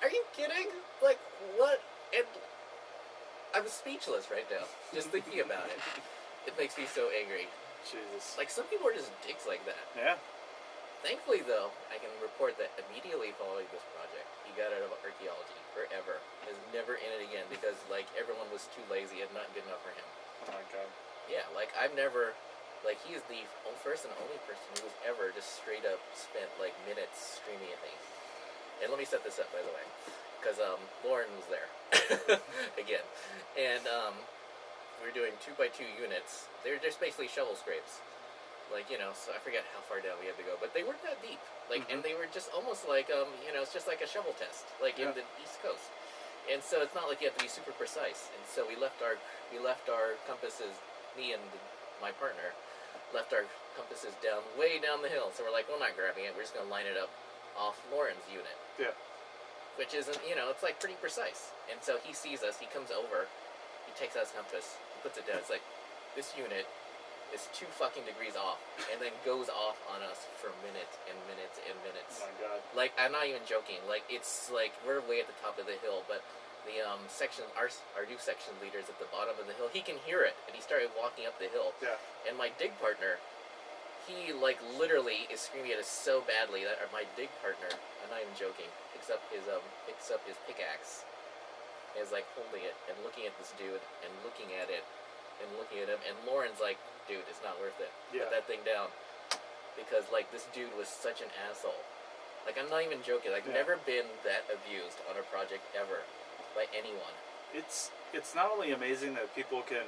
are you kidding? Like, what? And I'm speechless right now, just thinking about it. It makes me so angry. Jesus. Like, some people are just dicks like that. Yeah. Thankfully, though, I can report that immediately following this project, he got out of archaeology forever. Is never in it again because, like, everyone was too lazy and not good enough for him. Oh my god. Yeah, like, I've never... Like, he is the first and only person who has ever just straight up spent, like, minutes screaming at me. And let me set this up, by the way. Because, Lauren was there. Again. And, we were doing 2x2 units. They're just basically shovel scrapes. Like, you know, so I forget how far down we had to go. But they weren't that deep. Like, and they were just almost like, you know, it's just like a shovel test. Like, in the East Coast. And so it's not like you have to be super precise. And so we left our compasses, me and my partner, left our compasses way down the hill. So we're like, we're not grabbing it. We're just going to line it up off Lauren's unit. Yeah. Which isn't, you know, it's like pretty precise. And so he sees us. He comes over. He takes out his compass. He puts it down. It's like, this unit is 2 fucking degrees off. And then goes off on us for minutes and minutes and minutes. Oh my god. Like, I'm not even joking. Like, it's like, we're way at the top of the hill. But the section, our new section leader's at the bottom of the hill. He can hear it. And he started walking up the hill. Yeah. And my dig partner, he, like, literally is screaming at us so badly that my dig partner, I'm not even joking, picks up his pickaxe, and is, like, holding it, and looking at this dude, and looking at it, and looking at him, and Lauren's like, dude, it's not worth it. Yeah. Put that thing down. Because, like, this dude was such an asshole. Like, I'm not even joking. Like, never been that abused on a project ever by anyone. It's not only amazing that people can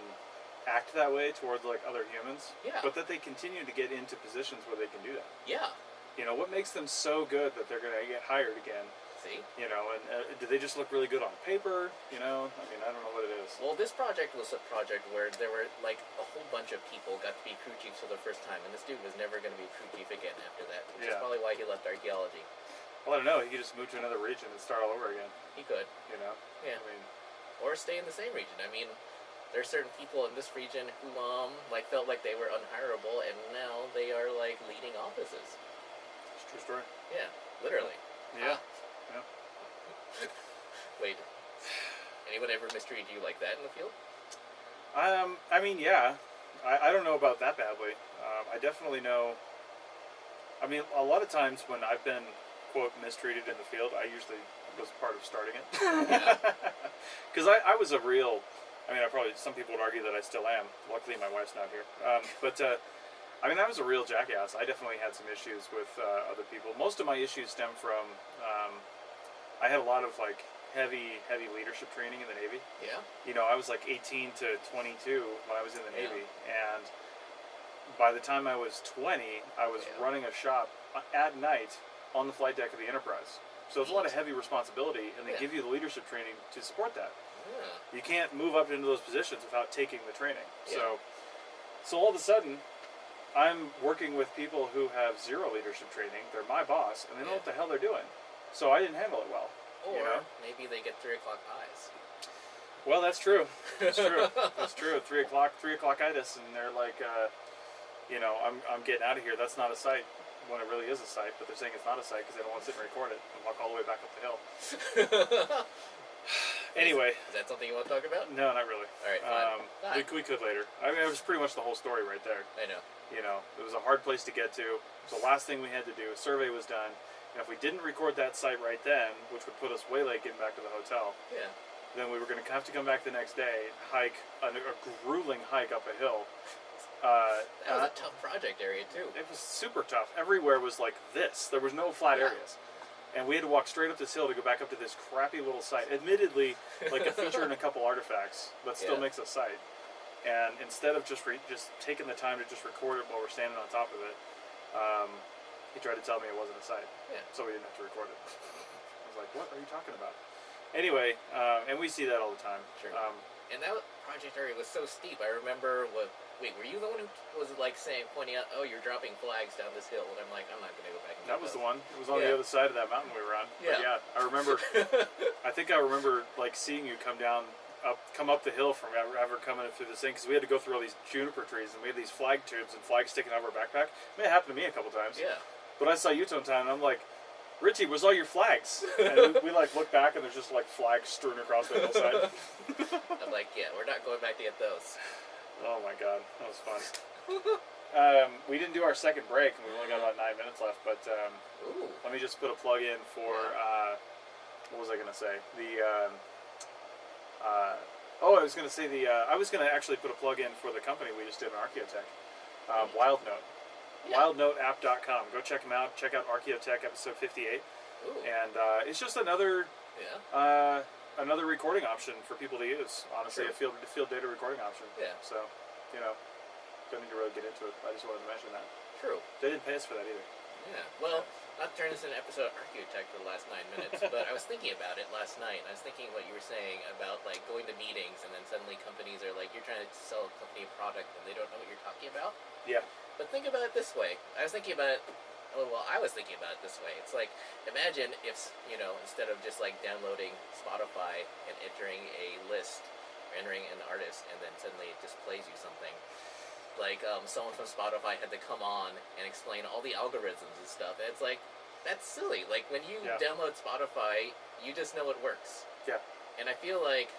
act that way towards, like, other humans, but that they continue to get into positions where they can do that. Yeah. You know, what makes them so good that they're going to get hired again? See? You know, and do they just look really good on paper? You know? I mean, I don't know what it is. Well, this project was a project where there were, like, a whole bunch of people got to be crew chiefs for the first time, and this dude was never going to be crew chief again after that, which is probably why he left archaeology. Well, I don't know. He could just move to another region and start all over again. He could. You know? Yeah. I mean... Or stay in the same region. I mean, there are certain people in this region who, like, felt like they were unhireable, and now they are, like, leading offices. It's a true story. Yeah. Literally. Yeah. Yeah. Wait. Anyone ever mistreated you like that in the field? I mean, yeah. I don't know about that badly. I definitely know... I mean, a lot of times when I've been, quote, mistreated in the field, I usually was part of starting it. Because I was a real... I mean, some people would argue that I still am. Luckily, my wife's not here. I mean, I was a real jackass. I definitely had some issues with other people. Most of my issues stem from... I had a lot of, like, heavy leadership training in the Navy. Yeah. You know, I was like 18 to 22 when I was in the Navy, and by the time I was 20, I was running a shop at night on the flight deck of the Enterprise. So it's a lot of heavy responsibility, and they give you the leadership training to support that. Yeah. You can't move up into those positions without taking the training. Yeah. So all of a sudden, I'm working with people who have zero leadership training. They're my boss, and they know what the hell they're doing. So I didn't handle it well. Or you know? Maybe they get 3 o'clock eyes. Well, that's true. That's true. That's true. 3 o'clock-itis, and they're like, you know, I'm getting out of here. That's not a site. When it really is a site, but they're saying it's not a site because they don't want to sit and record it and walk all the way back up the hill. Anyway. Is that something you want to talk about? No, not really. All right, fine. We could later. I mean, it was pretty much the whole story right there. I know. You know, it was a hard place to get to. It was the last thing we had to do. A survey was done. And if we didn't record that site right then, which would put us way late getting back to the hotel, then we were going to have to come back the next day, hike a grueling hike up a hill. That was a tough project area too. It was super tough. Everywhere was like this. There was no flat areas. And we had to walk straight up this hill to go back up to this crappy little site. Admittedly, like a feature and a couple artifacts, but still makes a site. And instead of just taking the time to just record it while we're standing on top of it, he tried to tell me it wasn't a site. Yeah. So we didn't have to record it. I was like, what are you talking about? Anyway, and we see that all the time. Sure. And that project area was so steep. I remember wait, were you the one who was like pointing out, oh, you're dropping flags down this hill? And I'm like, I'm not going to go back and That was those. the one. It was on the other side of that mountain we were on. Yeah. But yeah, I remember, I think I remember like seeing you come up the hill from ever coming through this thing, because we had to go through all these juniper trees, and we had these flag tubes and flags sticking out of our backpack. It may have happened to me a couple times. Yeah. But I saw you one time, and I'm like, Richie, where's all your flags? And we like look back, and there's just like flags strewn across the hillside. I'm like, yeah, we're not going back to get those. Oh my god, that was fun. We didn't do our second break, and we only got about 9 minutes left. But let me just put a plug in for what was I going to say? I was going to say I was going to actually put a plug in for the company we just did in Archaeotech, WildNote. Yeah. WildNoteApp.com. Go check them out. Check out Archaeotech episode 58. Ooh. And it's just another another recording option for people to use. Honestly, a field data recording option. Yeah. So, don't need to really get into it. I just wanted to mention that. True. They didn't pay us for that either. Yeah. Well, not to turn this into an episode of Archaeotech for the last 9 minutes, but I was thinking about it last night. And I was thinking what you were saying about like going to meetings, and then suddenly companies are like, you're trying to sell a company a product, and they don't know what you're talking about. Yeah. But think about it this way. I was thinking about it this way. It's like, imagine if, instead of just like downloading Spotify and entering a list, or entering an artist, and then suddenly it just plays you something. Like, someone from Spotify had to come on and explain all the algorithms and stuff. And it's like, that's silly. Like, when you download Spotify, you just know it works. Yeah. And I feel like,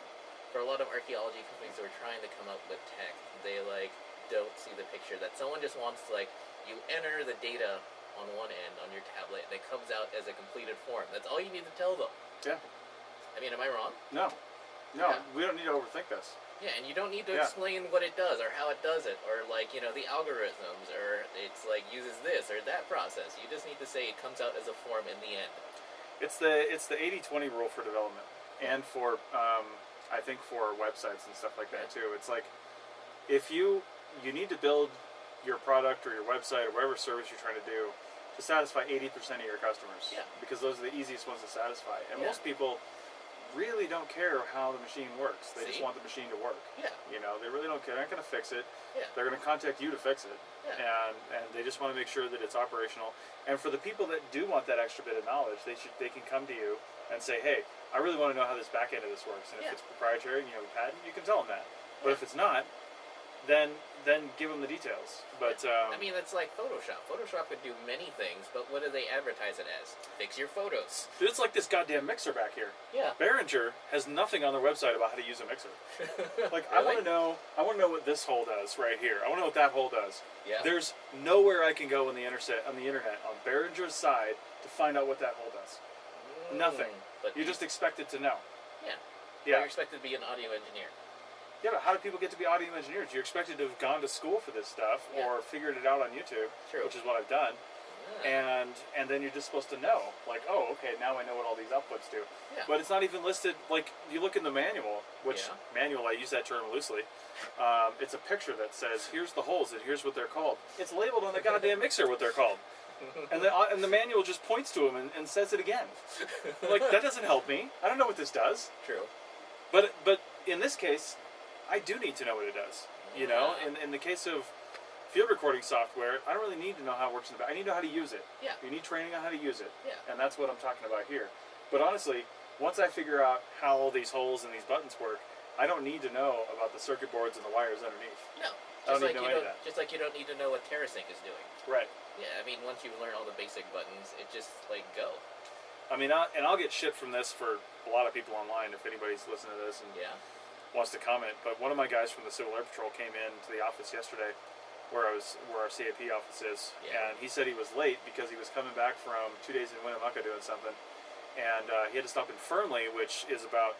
for a lot of archaeology companies who are trying to come up with tech, they, like, don't see the picture that someone just wants to, like, you enter the data on one end on your tablet and it comes out as a completed form. That's all you need to tell them. Yeah. I mean, am I wrong? No, we don't need to overthink this. Yeah, and you don't need to explain what it does or how it does it, or like, the algorithms, or it's like uses this or that process. You just need to say it comes out as a form in the end. It's the 80-20 rule for development, and for I think for websites and stuff like that too. It's like, if you need to build your product or your website or whatever service you're trying to do to satisfy 80% of your customers. Yeah. Because those are the easiest ones to satisfy. And most people really don't care how the machine works. They just want the machine to work. Yeah. They really don't care. They're not going to fix it. Yeah. They're going to contact you to fix it. Yeah. And they just want to make sure that it's operational. And for the people that do want that extra bit of knowledge, they can come to you and say, hey, I really want to know how this back end of this works. And if it's proprietary and you have a patent, you can tell them that. But if it's not, then give them the details. But I mean, that's like Photoshop. Photoshop could do many things, but what do they advertise it as? Fix your photos. Dude, it's like this goddamn mixer back here. Yeah. Behringer has nothing on their website about how to use a mixer. Like, really? I want to know what this hole does right here. I want to know what that hole does. Yeah. There's nowhere I can go on the internet on Behringer's side to find out what that hole does. Nothing. But you're just expected to know. Yeah. Yeah. You're expected to be an audio engineer. Yeah, but how do people get to be audio engineers? You're expected to have gone to school for this stuff or figured it out on YouTube, which is what I've done. Yeah. And then you're just supposed to know, like, oh, okay, now I know what all these outputs do. Yeah. But it's not even listed. Like, you look in the manual, which manual, I use that term loosely. It's a picture that says, here's the holes and here's what they're called. It's labeled on the goddamn mixer what they're called. And the manual just points to them and says it again. Like, that doesn't help me. I don't know what this does. True. But in this case, I do need to know what it does. In the case of field recording software, I don't really need to know how it works in the back. I need to know how to use it. Yeah. You need training on how to use it. Yeah. And that's what I'm talking about here. But honestly, once I figure out how all these holes and these buttons work, I don't need to know about the circuit boards and the wires underneath. No. Just like you don't need to know what TerraSync is doing. Right. Yeah, I mean, once you learn all the basic buttons, it just, like, go. I mean, I'll get shit from this for a lot of people online if anybody's listening to this and wants to comment. But one of my guys from the Civil Air Patrol came in to the office yesterday, where our CAP office is, and he said he was late because he was coming back from 2 days in Winnemucca doing something, and he had to stop in Fernley, which is about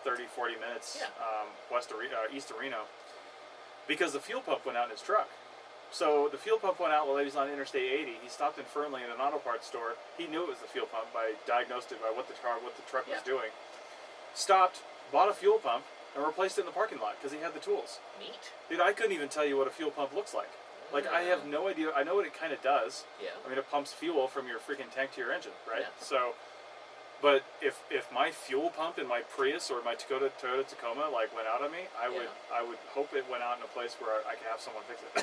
30-40 minutes east of Reno, because the fuel pump went out in his truck. So the fuel pump went out while he was on Interstate 80. He stopped in Fernley in an auto parts store. He knew it was the fuel pump diagnosed it by what the truck was doing. Stopped, bought a fuel pump, and replaced it in the parking lot because he had the tools. Neat. Dude, I couldn't even tell you what a fuel pump looks like. Like, I have no idea. I know what it kind of does. Yeah. I mean, it pumps fuel from your freaking tank to your engine, right? Yeah. So, But if my fuel pump in my Prius or my Toyota Tacoma like went out on me, I would hope it went out in a place where I could have someone fix it,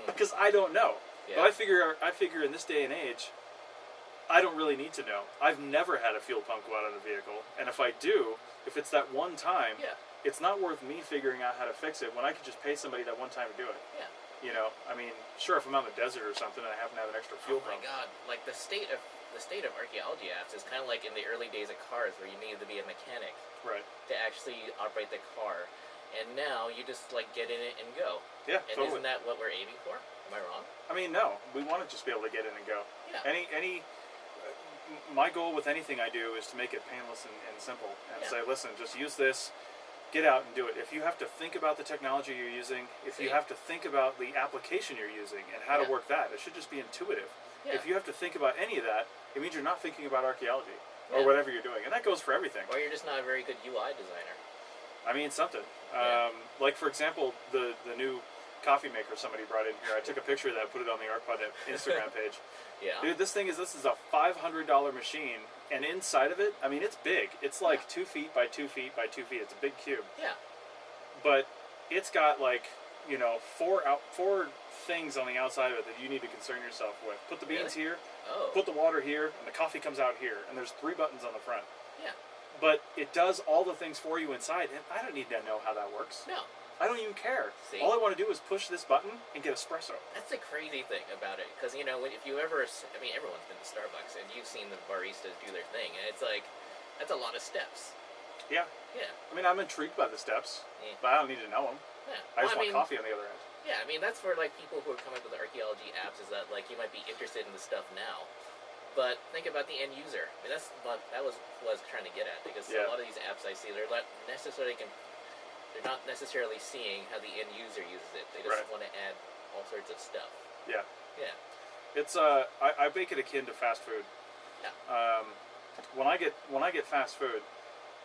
because I don't know. Yeah. But I figure in this day and age, I don't really need to know. I've never had a fuel pump go out on a vehicle, and if I do, if it's that one time, it's not worth me figuring out how to fix it when I could just pay somebody that one time to do it. Yeah. You know, I mean, sure, if I'm out in the desert or something and I happen to have an extra fuel pump. Oh my God! Like the State of Archaeology apps is kind of like in the early days of cars, where you needed to be a mechanic, right, to actually operate the car, and now you just like get in it and go. Yeah, and totally. Isn't that what we're aiming for? Am I wrong? I mean, no. We want to just be able to get in and go. Yeah. My goal with anything I do is to make it painless and simple, and say, listen, just use this. Get out and do it. If you have to think about the technology you're using, if you have to think about the application you're using and how to work that, it should just be intuitive. Yeah. If you have to think about any of that, it means you're not thinking about archaeology or whatever you're doing. And that goes for everything. Or you're just not a very good UI designer. I mean, something. Like, for example, the new coffee maker somebody brought in here. I took a picture of that, put it on the ArcPod Instagram page. Yeah. Dude, this is a $500 machine, and inside of it, I mean, it's big. It's like 2 feet by 2 feet by 2 feet. It's a big cube. Yeah. But it's got like, you know, four things on the outside of it that you need to concern yourself with. Put the beans here. Oh. Put the water here, and the coffee comes out here. And there's 3 buttons on the front. Yeah. But it does all the things for you inside, and I don't need to know how that works. No. I don't even care. See? All I want to do is push this button and get espresso. That's the crazy thing about it, because you know, if you ever, I mean, everyone's been to Starbucks and you've seen the baristas do their thing, and it's like, that's a lot of steps. Yeah. Yeah. I mean, I'm intrigued by the steps, but I don't need to know them. Yeah. I just want coffee on the other end. Yeah, I mean, that's for like people who are coming up with archaeology apps, is that like you might be interested in the stuff now, but think about the end user. I mean, that was what I was trying to get at, because a lot of these apps I see, they're not necessarily seeing how the end user uses it. They just want to add all sorts of stuff. Yeah. Yeah. It's I make it akin to fast food. Yeah. When I get fast food,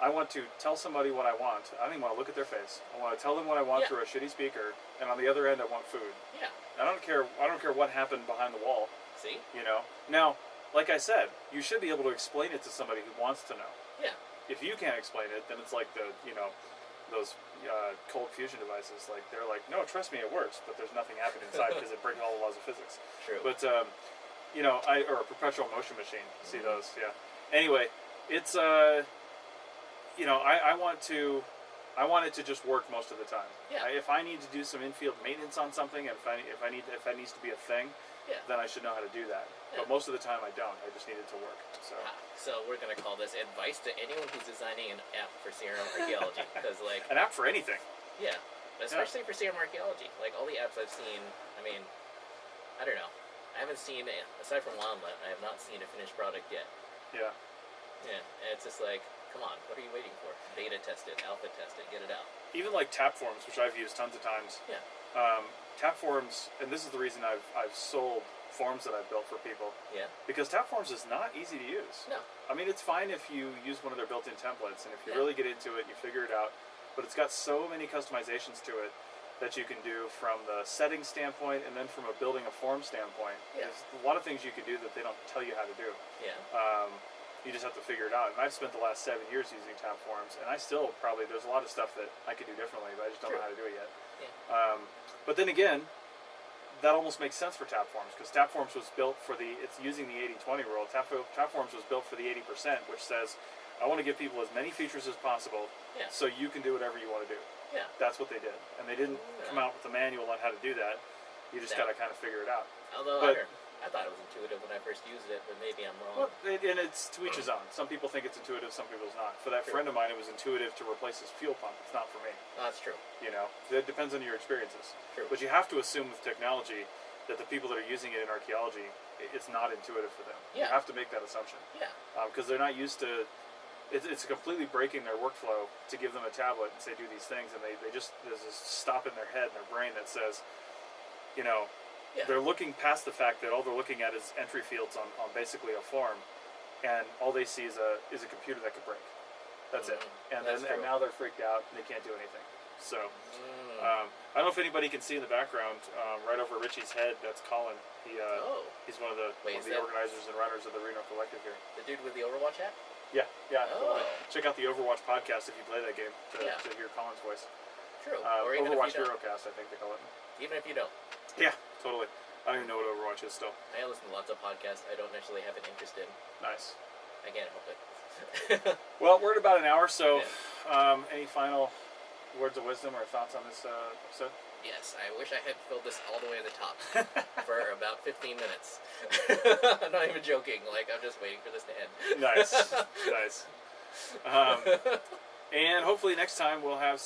I want to tell somebody what I want. I don't even want to look at their face. I want to tell them what I want through a shitty speaker, and on the other end I want food. Yeah. I don't care what happened behind the wall. See? You know? Now, like I said, you should be able to explain it to somebody who wants to know. Yeah. If you can't explain it, then it's like those cold fusion devices. Like, they're like, no, trust me, it works, but the's nothing happening inside because it breaks all the laws of physics. True. But or a perpetual motion machine. See those? Yeah. Anyway, it's I want it to just work most of the time. Yeah. If I need to do some in-field maintenance on something, and if that needs to be a thing, then I should know how to do that. Yeah. But most of the time I don't. I just need it to work. So we're going to call this advice to anyone who's designing an app for CRM archaeology, because like an app for anything. Yeah, especially for CRM archaeology. Like all the apps I've seen, I mean, I don't know. I haven't seen, aside from Wildlet, I have not seen a finished product yet. Yeah. Yeah, and it's just like, come on, what are you waiting for? Beta test it, alpha test it, get it out. Even like Tapforms, which I've used tons of times. Yeah. Tapforms, and this is the reason I've sold forms that I've built for people. Yeah. Because Tapforms is not easy to use. No. I mean, it's fine if you use one of their built-in templates, and if you really get into it, you figure it out. But it's got so many customizations to it that you can do from the setting standpoint, and then from a building a form standpoint. Yeah. There's a lot of things you can do that they don't tell you how to do. Yeah. You just have to figure it out. And I've spent the last 7 years using Tapforms, and I still there's a lot of stuff that I could do differently, but I just don't know how to do it yet. Yeah. But then again, that almost makes sense for Tapforms, because Tapforms was built for it's using the 80-20 rule. Tapforms was built for the 80%, which says, I want to give people as many features as possible, so you can do whatever you want to do. Yeah. That's what they did. And they didn't come out with a manual on how to do that. You just got to kind of figure it out. Although I thought it was intuitive when I first used it, but maybe I'm wrong. Well, and it's to each his own. Some people think it's intuitive, some people's not. For that friend of mine, it was intuitive to replace his fuel pump. It's not for me. That's true. You know, it depends on your experiences. True. But you have to assume with technology that the people that are using it in archaeology, it's not intuitive for them. Yeah. You have to make that assumption. Yeah. Because they're not used to. It's completely breaking their workflow to give them a tablet and say do these things, and they just there's this stop in their head and their brain that says, you know. Yeah. They're looking past the fact that all they're looking at is entry fields on basically a form, and all they see is a computer that could break. That's it. And now they're freaked out and they can't do anything. So, I don't know if anybody can see in the background, right over Ritchie's head. That's Colin. He's one of the organizers and runners of the Reno Collective here. The dude with the Overwatch hat? Yeah. Oh. Totally. Check out the Overwatch podcast if you play that game to hear Colin's voice. True. Or even Overwatch if you don't. Herocast, I think they call it. Even if you don't. Yeah, totally. I don't even know what Overwatch is still. I listen to lots of podcasts I don't necessarily have an interest in. Nice. I can't help it. Well, we're at about an hour, so any final words of wisdom or thoughts on this episode? Yes, I wish I had filled this all the way to the top for about 15 minutes. I'm not even joking. Like, I'm just waiting for this to end. Nice. And hopefully next time we'll have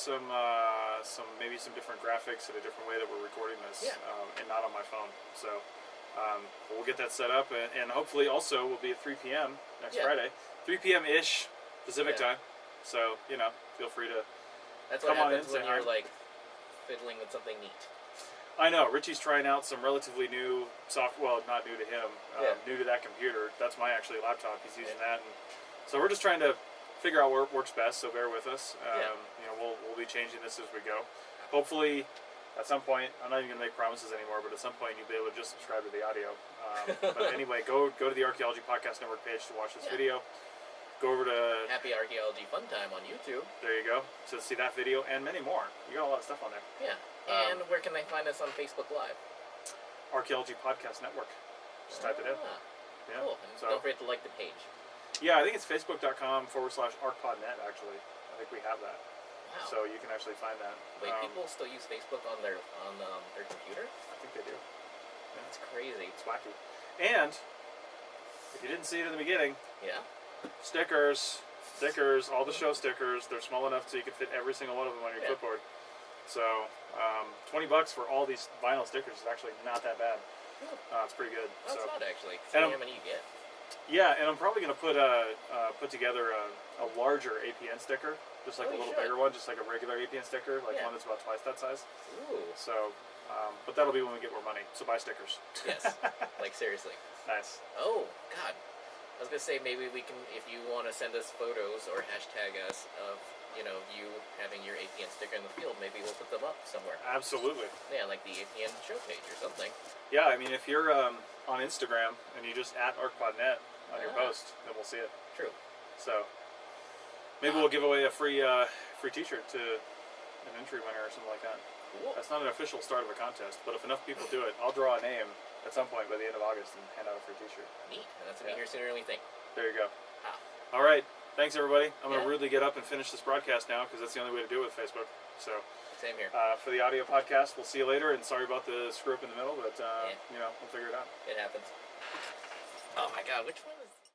maybe some different graphics and a different way that we're recording this, and not on my phone. So we'll get that set up, and hopefully also we'll be at 3 p.m. next Friday, 3 p.m. ish Pacific time. So feel free to. That's what happens when you're like fiddling with something neat. I know. Richie's trying out some relatively new software. Well, not new to him. New to that computer. That's my actually laptop. He's using that, and so we're just trying to figure out what works best. So bear with us. We'll be changing this as we go. Hopefully, at some point, I'm not even gonna make promises anymore, but at some point you'll be able to just subscribe to the audio. But anyway, go to the Archaeology Podcast Network page to watch this video. Go over to Happy Archaeology Fun Time on YouTube. There you go. To see that video and many more. You got a lot of stuff on there. Yeah. And where can they find us on Facebook Live? Archaeology Podcast Network. Just type it in. Yeah. Cool. And don't forget to like the page. Yeah, I think it's facebook.com/arcpodnet, actually. I think we have that. Wow. So you can actually find that. Wait, people still use Facebook on their computer? I think they do. Yeah. That's crazy. It's wacky. And if you didn't see it in the beginning, stickers, all the show stickers. They're small enough so you can fit every single one of them on your clipboard. So $20 for all these vinyl stickers is actually not that bad. It's pretty good. No, it's not actually. See how many you get. Yeah, and I'm probably going to put together a larger APN sticker, just like a little bigger one, just like a regular APN sticker, like one that's about twice that size. Ooh. So, but that'll be when we get more money. So buy stickers. Yes, like seriously. Nice. Oh God, I was gonna say maybe we can, if you want to send us photos or hashtag us of you having your APN sticker in the field, maybe we'll put them up somewhere. Absolutely. Yeah, like the APN show page or something. Yeah, I mean, if you're on Instagram and you just @arcpodnet on your post, then we'll see it. True. So maybe we'll give away a free T-shirt to an entry winner or something like that. Cool. That's not an official start of a contest, but if enough people do it, I'll draw a name at some point by the end of August and hand out a free T-shirt. Neat. And that's gonna be here sooner than we think. There you go. Ah. All right. Thanks, everybody. I'm going to rudely get up and finish this broadcast now because that's the only way to do it with Facebook. So, same here. For the audio podcast, we'll see you later. And sorry about the screw up in the middle, but we'll figure it out. It happens. Oh my God, which one is?